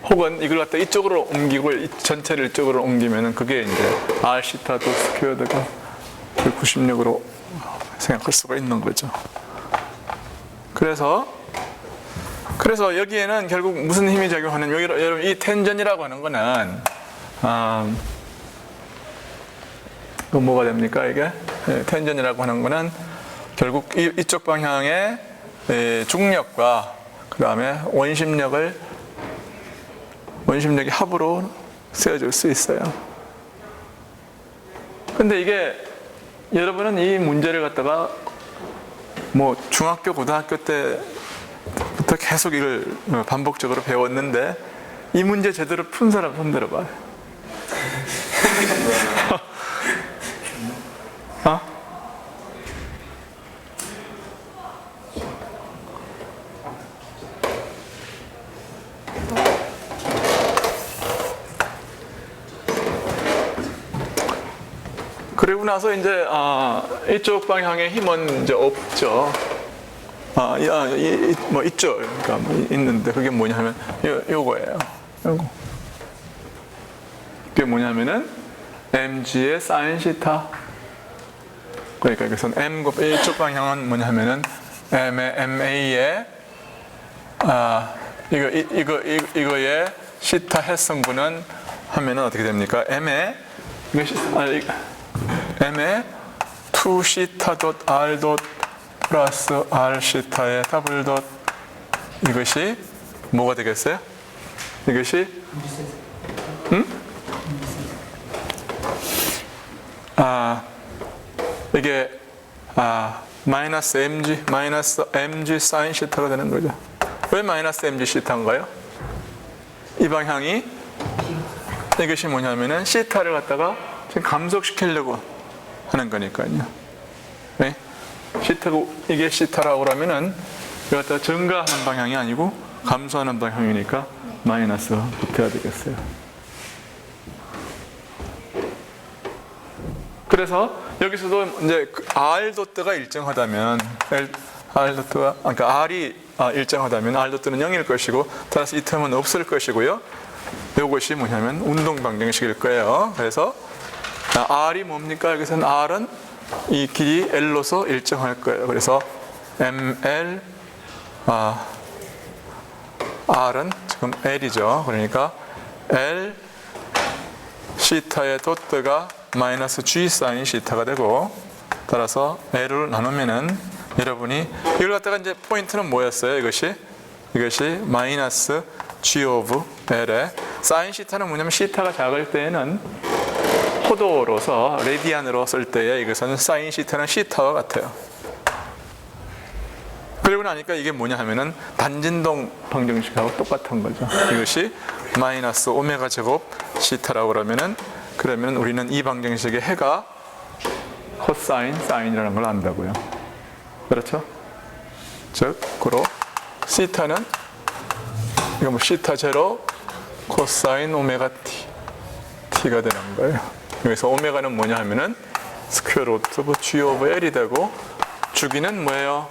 혹은 이걸 갖다 이쪽으로 옮기고 전체를 이쪽으로 옮기면은 그게 이제 R 시타 도 스퀘어드가 90력으로 생각할 수가 있는 거죠. 그래서 여기에는 결국 무슨 힘이 작용하는, 여러분 이 텐전이라고 하는 거는 뭐가 됩니까 이게? 텐전이라고 하는 거는 결국 이쪽 방향의 중력과 그 다음에 원심력이 합으로 쓰여질 수 있어요. 근데 이게 여러분은 이 문제를 갖다가 뭐 중학교, 고등학교 때부터 계속 이걸 반복적으로 배웠는데 이 문제 제대로 푼 사람 손 들어봐요. 어? 그리고 나서 이제 이쪽 방향의 힘은 이제 없죠. 뭐 있죠. 그러니까 뭐 있는데 그게 뭐냐면 요거예요. 요거. 그게 뭐냐면은 mg의 sin 시타. 그러니까 여기서 m 이쪽 방향은 뭐냐면은 ma의 이거의 시타 해성분은 하면은 어떻게 됩니까? m의 2 시타 덧 r 덧 플러스 r 시타의 더블 덧 이것이 뭐가 되겠어요? 이것이 이게 마이너스 mg sin 시타가 되는 거죠. 왜 마이너스 mg 시타인가요? 이 방향이 이것이 뭐냐면은 시타를 갖다가 지금 감속시키려고 하는 거니까요. 네? 이게 시타라고 그러면은 이거 갖다가 증가하는 방향이 아니고 감소하는 방향이니까 마이너스가 붙어야 되겠어요. 그래서 여기서도 이제 R 도트가 일정하다면 그러니까 R이 일정하다면 R 도트는 0일 것이고 따라서 이 텀은 없을 것이고요. 이것이 뭐냐면 운동 방정식일 거예요. 그래서 R이 뭡니까? 여기서는 R은 이 길이 L로서 일정할 거예요. 그래서 ML R은 지금 L이죠. 그러니까 L 시타의 도트가 마이너스 G 사인 시타가 되고 따라서 L을 나누면은 여러분이 이걸 갖다가 이제 포인트는 뭐였어요? 이것이 마이너스 G 오브 L의 사인 시타는 뭐냐면 시타가 작을 때에는 포도로서 레디안으로 쓸 때에 이것은 사인 시타는 시타와 같아요. 그리고 나니까 이게 뭐냐 하면은 단진동 방정식하고 똑같은 거죠. 이것이 마이너스 오메가 제곱 시타라고 그러면 우리는 이 방정식의 해가 코사인, 사인이라는 걸 안다고요. 그렇죠? 즉, 고로 시타는 이거 뭐 시타 제로 코사인 오메가 t가 되는 거예요. 여기서 오메가는 뭐냐 하면은 스퀘어 루트 오브 g 오브 l이 되고 주기는 뭐예요?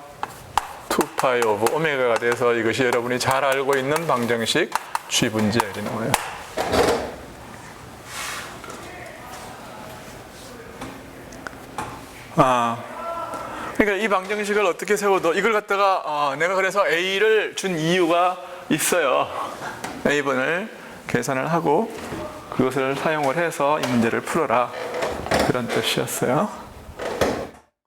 2파이 오브 오메가가 돼서 이것이 여러분이 잘 알고 있는 방정식 g 분지 l이 나와요. 그러니까 이 방정식을 어떻게 세워도 이걸 갖다가 내가 그래서 A를 준 이유가 있어요. A번을 계산을 하고 그것을 사용을 해서 이 문제를 풀어라. 그런 뜻이었어요.